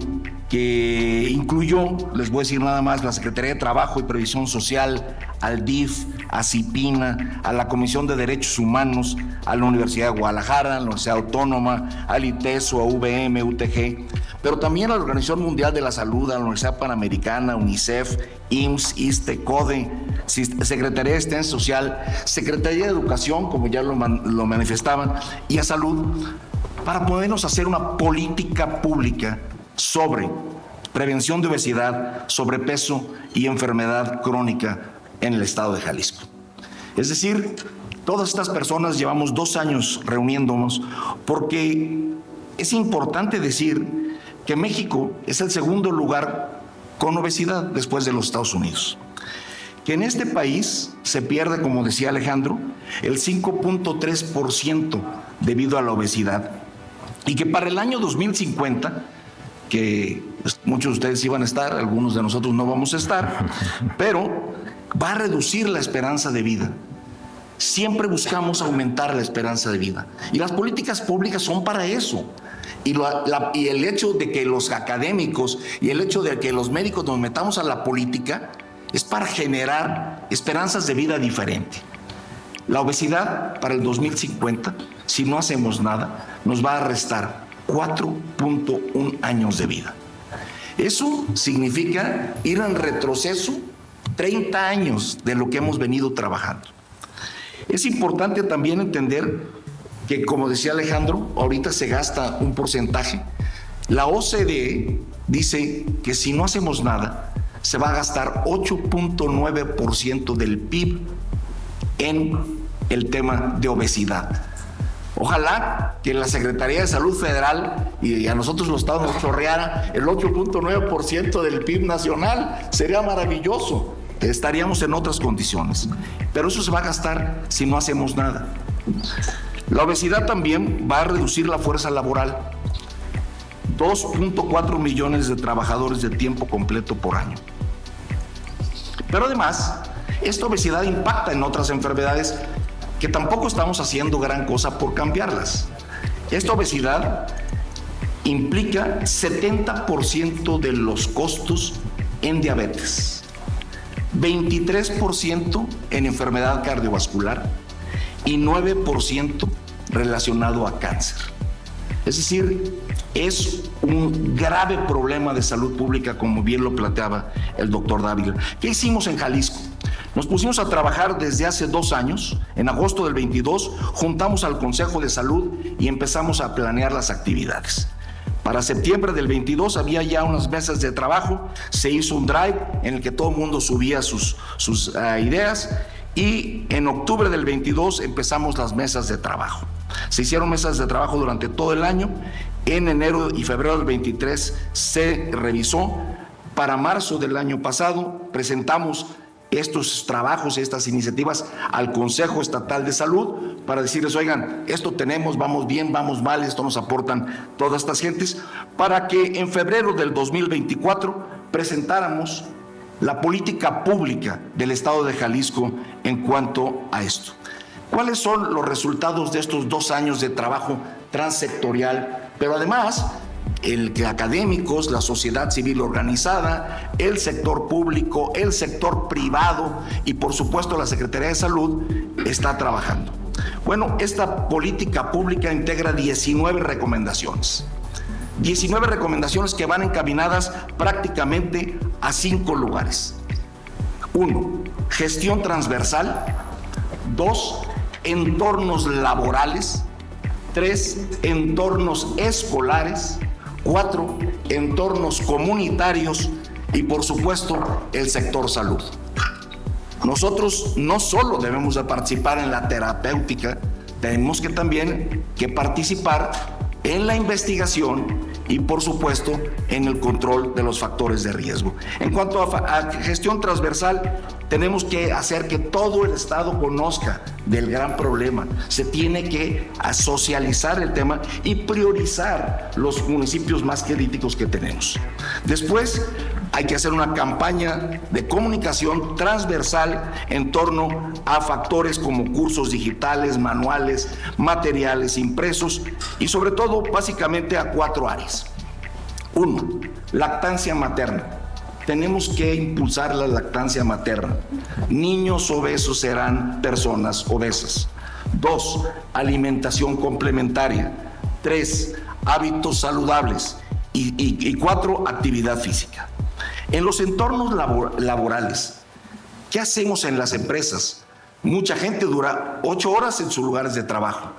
que incluyó, les voy a decir nada más, la Secretaría de Trabajo y Previsión Social, al DIF, a CIPINA, a la Comisión de Derechos Humanos, a la Universidad de Guadalajara, a la Universidad Autónoma, al ITESO, a UVM, UTG, pero también a la Organización Mundial de la Salud, a la Universidad Panamericana, UNICEF, IMSS, ISSSTE, CODE, Secretaría de Asistencia Social, Secretaría de Educación, como ya lo manifestaban, y a Salud, para podernos hacer una política pública sobre prevención de obesidad, sobrepeso y enfermedad crónica en el estado de Jalisco. Es decir, todas estas personas llevamos 2 años reuniéndonos porque es importante decir que México es el segundo lugar con obesidad después de los Estados Unidos. Que en este país se pierde, como decía Alejandro, el 5.3% debido a la obesidad. Y que para el año 2050, que muchos de ustedes iban a estar, algunos de nosotros no vamos a estar, pero va a reducir la esperanza de vida. Siempre buscamos aumentar la esperanza de vida. Y las políticas públicas son para eso. Y el hecho de que los académicos y el hecho de que los médicos nos metamos a la política es para generar esperanzas de vida diferentes. La obesidad para el 2050, si no hacemos nada, nos va a restar 4.1 años de vida. Eso significa ir en retroceso 30 años de lo que hemos venido trabajando. Es importante también entender que, como decía Alejandro, ahorita se gasta un porcentaje. La OCDE dice que si no hacemos nada, se va a gastar 8.9% del PIB en el tema de obesidad. Ojalá que la Secretaría de Salud Federal y a nosotros los estados nos chorreara el 8.9% del PIB nacional. Sería maravilloso. Estaríamos en otras condiciones. Pero eso se va a gastar si no hacemos nada. La obesidad también va a reducir la fuerza laboral. 2.4 millones de trabajadores de tiempo completo por año. Pero además, esta obesidad impacta en otras enfermedades que tampoco estamos haciendo gran cosa por cambiarlas. Esta obesidad implica 70% de los costos en diabetes, 23% en enfermedad cardiovascular y 9% relacionado a cáncer. Es decir, es un grave problema de salud pública, como bien lo planteaba el doctor Dávila. ¿Qué hicimos en Jalisco? Nos pusimos a trabajar desde hace 2 años. En agosto del 22 juntamos al Consejo de Salud y empezamos a planear las actividades. Para septiembre del 22 había ya unas mesas de trabajo, se hizo un drive en el que todo el mundo subía sus ideas y en octubre del 22 empezamos las mesas de trabajo. Se hicieron mesas de trabajo durante todo el año. En enero y febrero del 23 se revisó. Para marzo del año pasado presentamos estos trabajos, estas iniciativas al Consejo Estatal de Salud para decirles, oigan, esto tenemos, vamos bien, vamos mal, esto nos aportan todas estas gentes, para que en febrero del 2024 presentáramos la política pública del Estado de Jalisco en cuanto a esto. ¿Cuáles son los resultados de estos 2 años de trabajo transsectorial? Pero además, académicos, la sociedad civil organizada, el sector público, el sector privado y por supuesto la Secretaría de Salud está trabajando. Bueno, esta política pública integra 19 recomendaciones. 19 recomendaciones que van encaminadas prácticamente a 5 lugares. 1. Gestión transversal. 2. Entornos laborales. 3. Entornos escolares. 4. Entornos comunitarios. Y por supuesto, el sector salud. Nosotros no solo debemos de participar en la terapéutica, tenemos que también participar en la investigación y, por supuesto, en el control de los factores de riesgo. En cuanto a gestión transversal, tenemos que hacer que todo el Estado conozca del gran problema. Se tiene que socializar el tema y priorizar los municipios más críticos que tenemos. Después, hay que hacer una campaña de comunicación transversal en torno a factores como cursos digitales, manuales, materiales impresos y sobre todo básicamente a 4 áreas. 1. Lactancia materna. Tenemos que impulsar la lactancia materna. Niños obesos serán personas obesas. 2. Alimentación complementaria. 3. Hábitos saludables. Y 4. Actividad física. En los entornos laborales, ¿qué hacemos en las empresas? Mucha gente dura 8 horas en sus lugares de trabajo.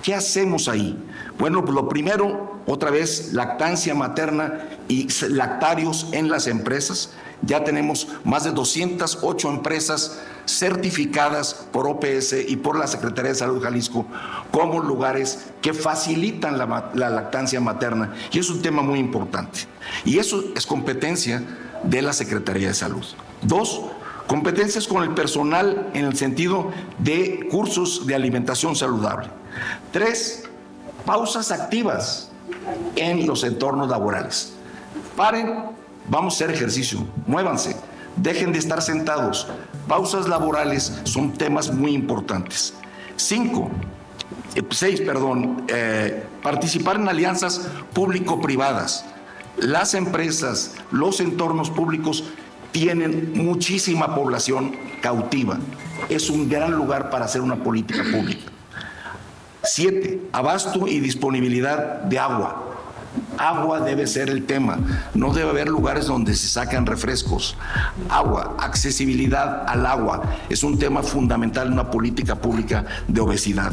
¿Qué hacemos ahí? Bueno, pues lo primero, otra vez, lactancia materna y lactarios en las empresas. Ya tenemos más de 208 empresas certificadas por OPS y por la Secretaría de Salud de Jalisco como lugares que facilitan la lactancia materna. Y es un tema muy importante. Y eso es competencia de la Secretaría de Salud. 2, competencias con el personal en el sentido de cursos de alimentación saludable. 3, pausas activas en los entornos laborales. Paren, vamos a hacer ejercicio, muévanse, dejen de estar sentados. Pausas laborales son temas muy importantes. 6, participar en alianzas público-privadas. Las empresas, los entornos públicos tienen muchísima población cautiva. Es un gran lugar para hacer una política pública. 7, abasto y disponibilidad de agua. Agua debe ser el tema. No debe haber lugares donde se sacan refrescos. Agua, accesibilidad al agua es un tema fundamental en una política pública de obesidad.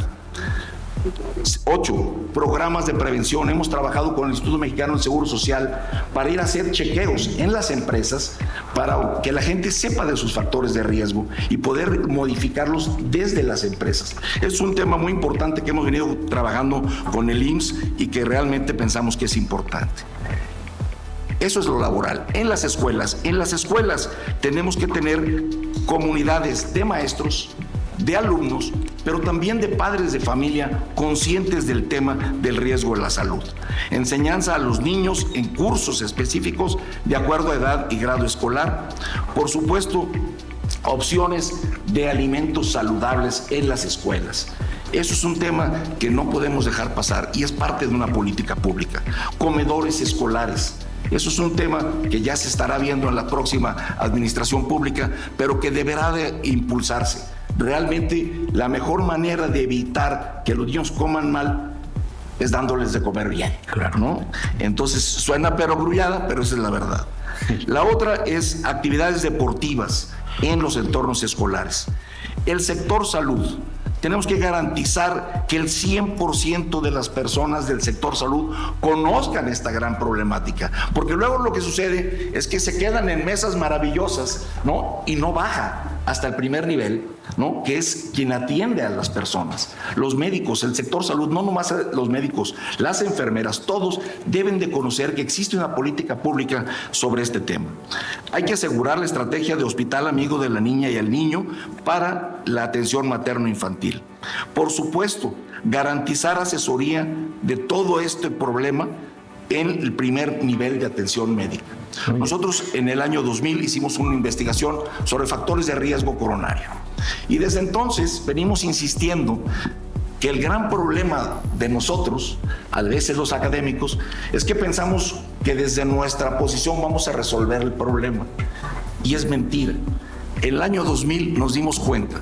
8, programas de prevención. Hemos trabajado con el Instituto Mexicano del Seguro Social para ir a hacer chequeos en las empresas para que la gente sepa de sus factores de riesgo y poder modificarlos desde las empresas. Es un tema muy importante que hemos venido trabajando con el IMSS y que realmente pensamos que es importante. Eso es lo laboral. En las escuelas tenemos que tener comunidades de maestros, de alumnos, pero también de padres de familia conscientes del tema del riesgo de la salud. Enseñanza a los niños en cursos específicos de acuerdo a edad y grado escolar. Por supuesto, opciones de alimentos saludables en las escuelas. Eso es un tema que no podemos dejar pasar y es parte de una política pública. Comedores escolares. Eso es un tema que ya se estará viendo en la próxima administración pública, pero que deberá de impulsarse. Realmente la mejor manera de evitar que los niños coman mal es dándoles de comer bien, claro, ¿no? Entonces suena perogrullada, pero esa es la verdad. La otra es actividades deportivas en los entornos escolares. El sector salud. Tenemos que garantizar que el 100% de las personas del sector salud conozcan esta gran problemática, porque luego lo que sucede es que se quedan en mesas maravillosas, ¿no? Y no baja hasta el primer nivel, ¿no? Que es quien atiende a las personas. Los médicos, el sector salud, no nomás los médicos, las enfermeras, todos deben de conocer que existe una política pública sobre este tema. Hay que asegurar la estrategia de hospital amigo de la niña y el niño para la atención materno-infantil. Por supuesto, garantizar asesoría de todo este problema en el primer nivel de atención médica. Nosotros en el año 2000 hicimos una investigación sobre factores de riesgo coronario y desde entonces venimos insistiendo que el gran problema de nosotros, a veces los académicos, es que pensamos que desde nuestra posición vamos a resolver el problema y es mentira. En el año 2000 nos dimos cuenta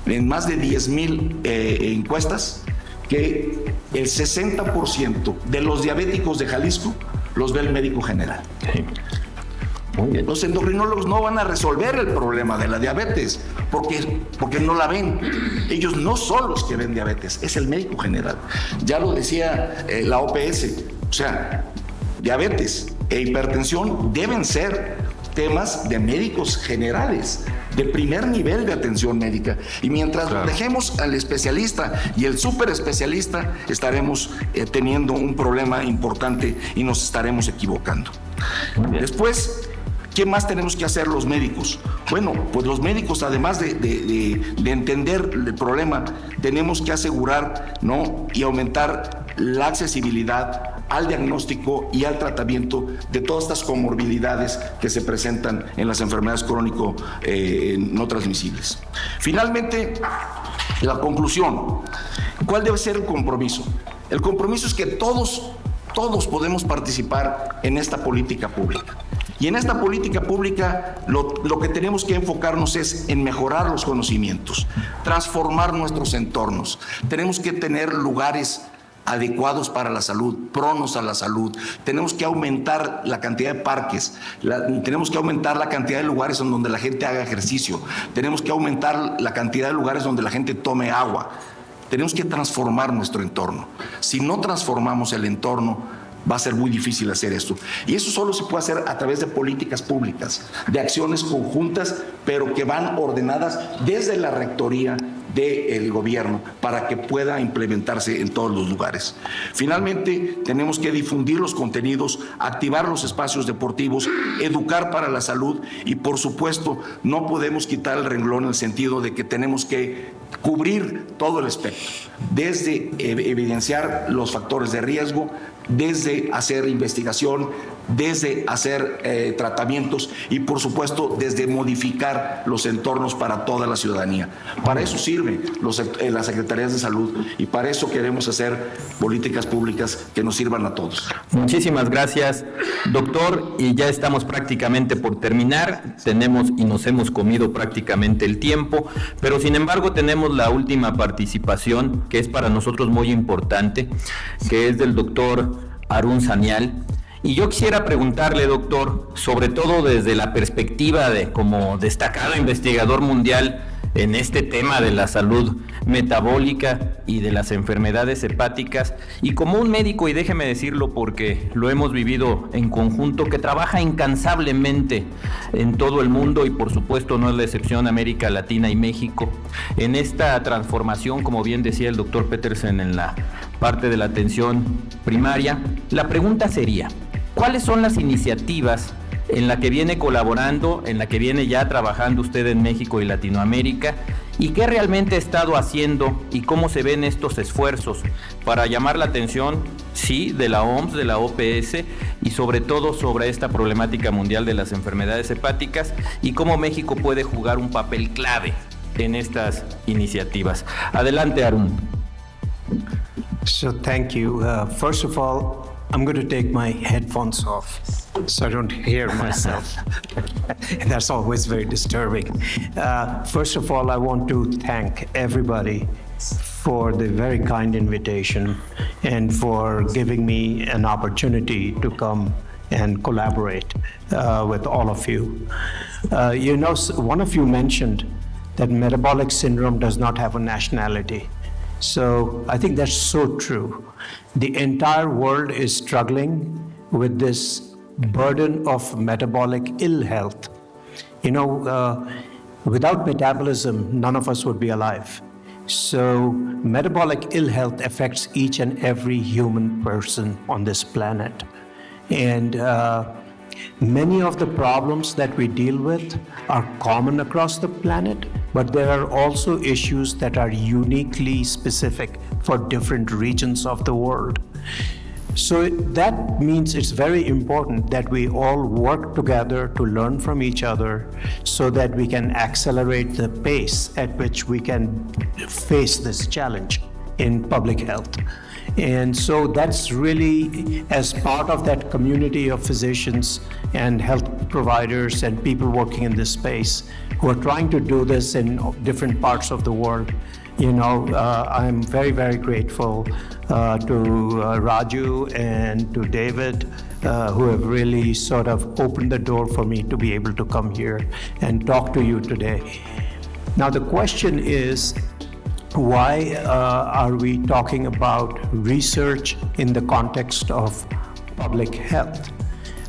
en más de 10,000 encuestas que el 60% de los diabéticos de Jalisco los ve el médico general. Sí. Muy bien. Los endocrinólogos no van a resolver el problema de la diabetes porque no la ven. Ellos no son los que ven diabetes, es el médico general. Ya lo decía la OPS, o sea, diabetes e hipertensión deben ser temas de médicos generales, de primer nivel de atención médica. Y mientras dejemos al especialista y el súper especialista, estaremos teniendo un problema importante y nos estaremos equivocando. Después, ¿qué más tenemos que hacer los médicos? Bueno, pues los médicos, además de entender el problema, tenemos que asegurar, ¿no?, y aumentar la accesibilidad al diagnóstico y al tratamiento de todas estas comorbilidades que se presentan en las enfermedades crónico no transmisibles. Finalmente, la conclusión. ¿Cuál debe ser el compromiso? El compromiso es que todos podemos participar en esta política pública. Y en esta política pública lo que tenemos que enfocarnos es en mejorar los conocimientos, transformar nuestros entornos. Tenemos que tener lugares adecuados para la salud, pronos a la salud. Tenemos que aumentar la cantidad de parques, tenemos que aumentar la cantidad de lugares en donde la gente haga ejercicio, tenemos que aumentar la cantidad de lugares donde la gente tome agua. Tenemos que transformar nuestro entorno. Si no transformamos el entorno, va a ser muy difícil hacer esto. Y eso solo se puede hacer a través de políticas públicas, de acciones conjuntas, pero que van ordenadas desde la rectoría del gobierno para que pueda implementarse en todos los lugares. Finalmente, tenemos que difundir los contenidos, activar los espacios deportivos, educar para la salud y, por supuesto, no podemos quitar el renglón en el sentido de que tenemos que cubrir todo el espectro, desde evidenciar los factores de riesgo, desde hacer investigación, desde hacer tratamientos y, por supuesto, desde modificar los entornos para toda la ciudadanía. Para eso sirven las secretarías de salud y para eso queremos hacer políticas públicas que nos sirvan a todos. Muchísimas gracias, doctor, y ya estamos prácticamente por terminar. Tenemos y nos hemos comido prácticamente el tiempo, pero sin embargo tenemos la última participación que es para nosotros muy importante, que es del doctor Arun Sanyal. Y yo quisiera preguntarle, doctor, sobre todo desde la perspectiva de como destacado investigador mundial en este tema de la salud metabólica y de las enfermedades hepáticas, y como un médico, y déjeme decirlo porque lo hemos vivido en conjunto, que trabaja incansablemente en todo el mundo, y por supuesto no es la excepción América Latina y México, en esta transformación, como bien decía el doctor Petersen, en la parte de la atención primaria. La pregunta sería, ¿cuáles son las iniciativas en la que viene colaborando, en la que viene ya trabajando usted en México y Latinoamérica, y qué realmente ha estado haciendo y cómo se ven estos esfuerzos para llamar la atención, sí, de la OMS, de la OPS, y sobre todo sobre esta problemática mundial de las enfermedades hepáticas, y cómo México puede jugar un papel clave en estas iniciativas? Adelante, Arun. So thank you. First of all, I'm going to take my headphones off so I don't hear myself. That's always very disturbing. First of all, I want to thank everybody for the very kind invitation and for giving me an opportunity to come and collaborate with all of you. You know, one of you mentioned that metabolic syndrome does not have a nationality. So I think that's so true. The entire world is struggling with this burden of metabolic ill health. You know, without metabolism, none of us would be alive. So metabolic ill health affects each and every human person on this planet. And many of the problems that we deal with are common across the planet, but there are also issues that are uniquely specific for different regions of the world. So that means it's very important that we all work together to learn from each other so that we can accelerate the pace at which we can face this challenge in public health. And so that's really, as part of that community of physicians and health providers and people working in this space, who are trying to do this in different parts of the world. You know, I'm very, very grateful to Raju and to David, who have really sort of opened the door for me to be able to come here and talk to you today. Now, the question is, why are we talking about research in the context of public health?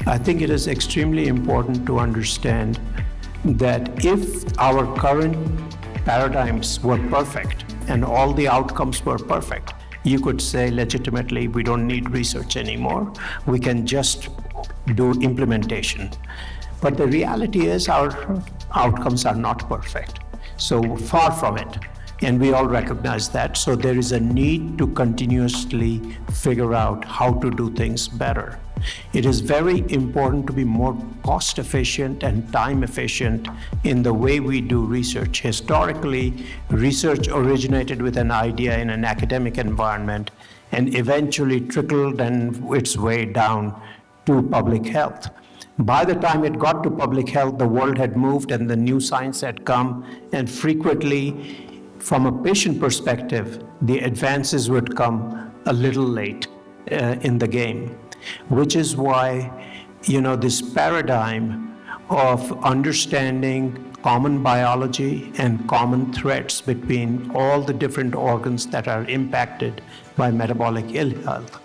I think it is extremely important to understand that if our current paradigms were perfect and all the outcomes were perfect, you could say legitimately we don't need research anymore. We can just do implementation. But the reality is our outcomes are not perfect. So far from it. And we all recognize that. So there is a need to continuously figure out how to do things better. It is very important to be more cost efficient and time efficient in the way we do research. Historically, research originated with an idea in an academic environment and eventually trickled its way down to public health. By the time it got to public health, the world had moved and the new science had come, and frequently, from a patient perspective, the advances would come a little late in the game, which is why, you know, this paradigm of understanding common biology and common threats between all the different organs that are impacted by metabolic ill health,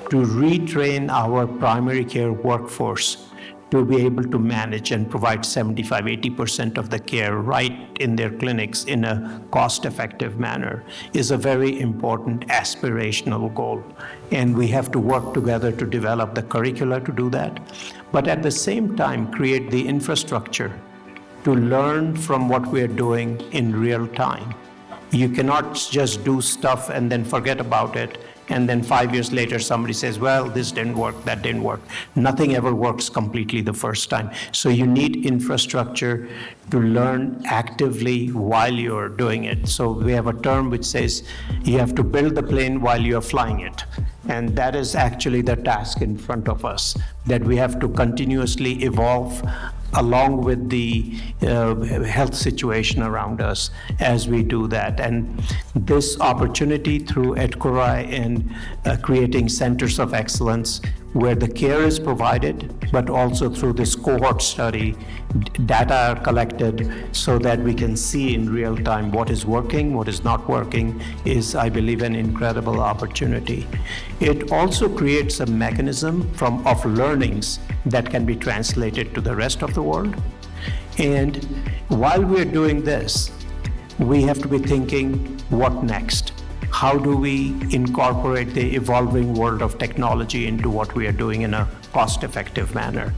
to retrain our primary care workforce to be able to manage and provide 75-80% of the care right in their clinics in a cost-effective manner is a very important aspirational goal. And we have to work together to develop the curricula to do that, but at the same time create the infrastructure to learn from what we're doing in real time. You cannot just do stuff and then forget about it, and then 5 years later somebody says, well, this didn't work, that didn't work. Nothing ever works completely the first time. So you need infrastructure to learn actively while you're doing it. So we have a term which says you have to build the plane while you're flying it. And that is actually the task in front of us, that we have to continuously evolve along with the health situation around us as we do that. And this opportunity through EdCorai and creating centers of excellence where the care is provided, but also through this cohort study, data are collected so that we can see in real time what is working, what is not working, is, I believe, an incredible opportunity. It also creates a mechanism of learnings that can be translated to the rest of the world. And while we're doing this, we have to be thinking, what next? How do we incorporate the evolving world of technology into what we are doing in a cost-effective manner,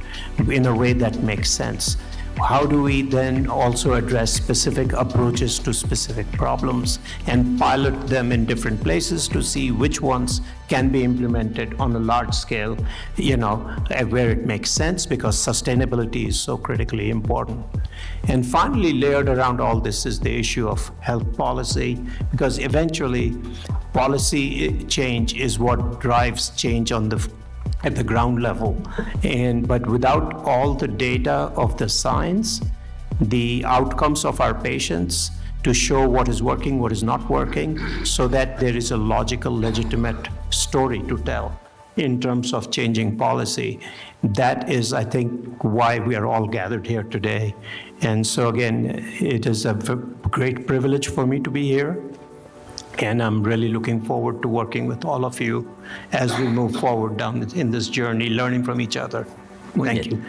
in a way that makes sense? How do we then also address specific approaches to specific problems and pilot them in different places to see which ones can be implemented on a large scale, you know, where it makes sense, because sustainability is so critically important. And finally, layered around all this is the issue of health policy, because eventually policy change is what drives change at the ground level. But without all the data of the science, the outcomes of our patients to show what is working, what is not working, so that there is a logical, legitimate story to tell in terms of changing policy. That is, I think, why we are all gathered here today. And so again, it is a great privilege for me to be here. And I'm really looking forward to working with all of you as we move forward down in this journey, learning from each other. Thank you.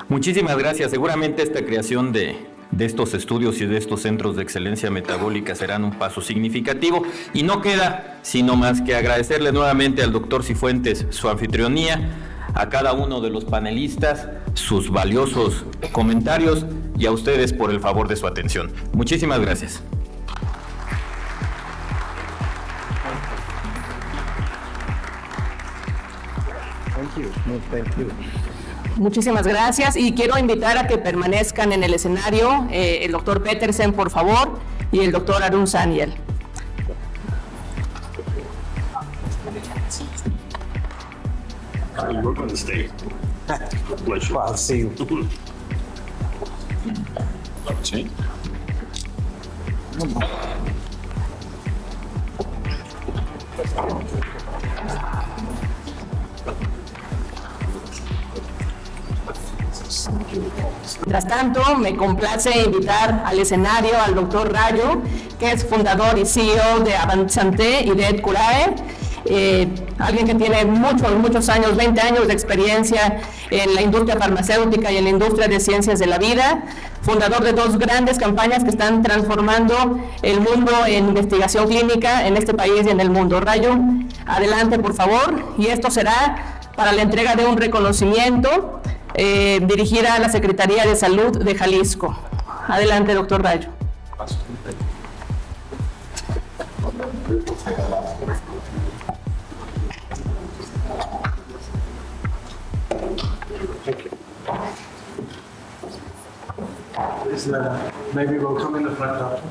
Muchísimas gracias. Seguramente esta creación de estos estudios y de estos centros de excelencia metabólica serán un paso significativo. Y no queda sino más que agradecerle nuevamente al doctor Cifuentes su anfitrionía, a cada uno de los panelistas sus valiosos comentarios y a ustedes por el favor de su atención. Muchísimas gracias. Muchísimas gracias y quiero invitar a que permanezcan en el escenario el doctor Petersen, por favor, y el doctor Arun Sanyal. We're going to stay. Pleasure. I'll see you. Sí. Mientras tanto, me complace invitar al escenario al doctor Rayo, que es fundador y CEO de Avanzante y de Edcurae, alguien que tiene muchos años, 20 años de experiencia en la industria farmacéutica y en la industria de ciencias de la vida, fundador de 2 grandes campañas que están transformando el mundo en investigación clínica en este país y en el mundo. Rayo, adelante por favor, y esto será para la entrega de un reconocimiento dirigida a la Secretaría de Salud de Jalisco. Adelante, doctor Rayo. Maybe we'll come in the front, doctor.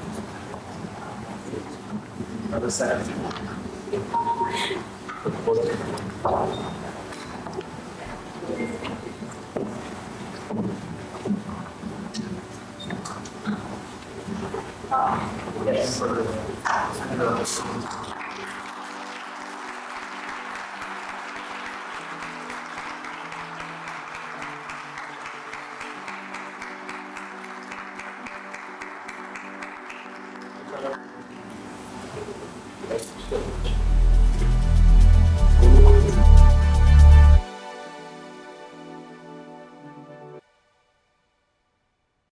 Other side. Yes.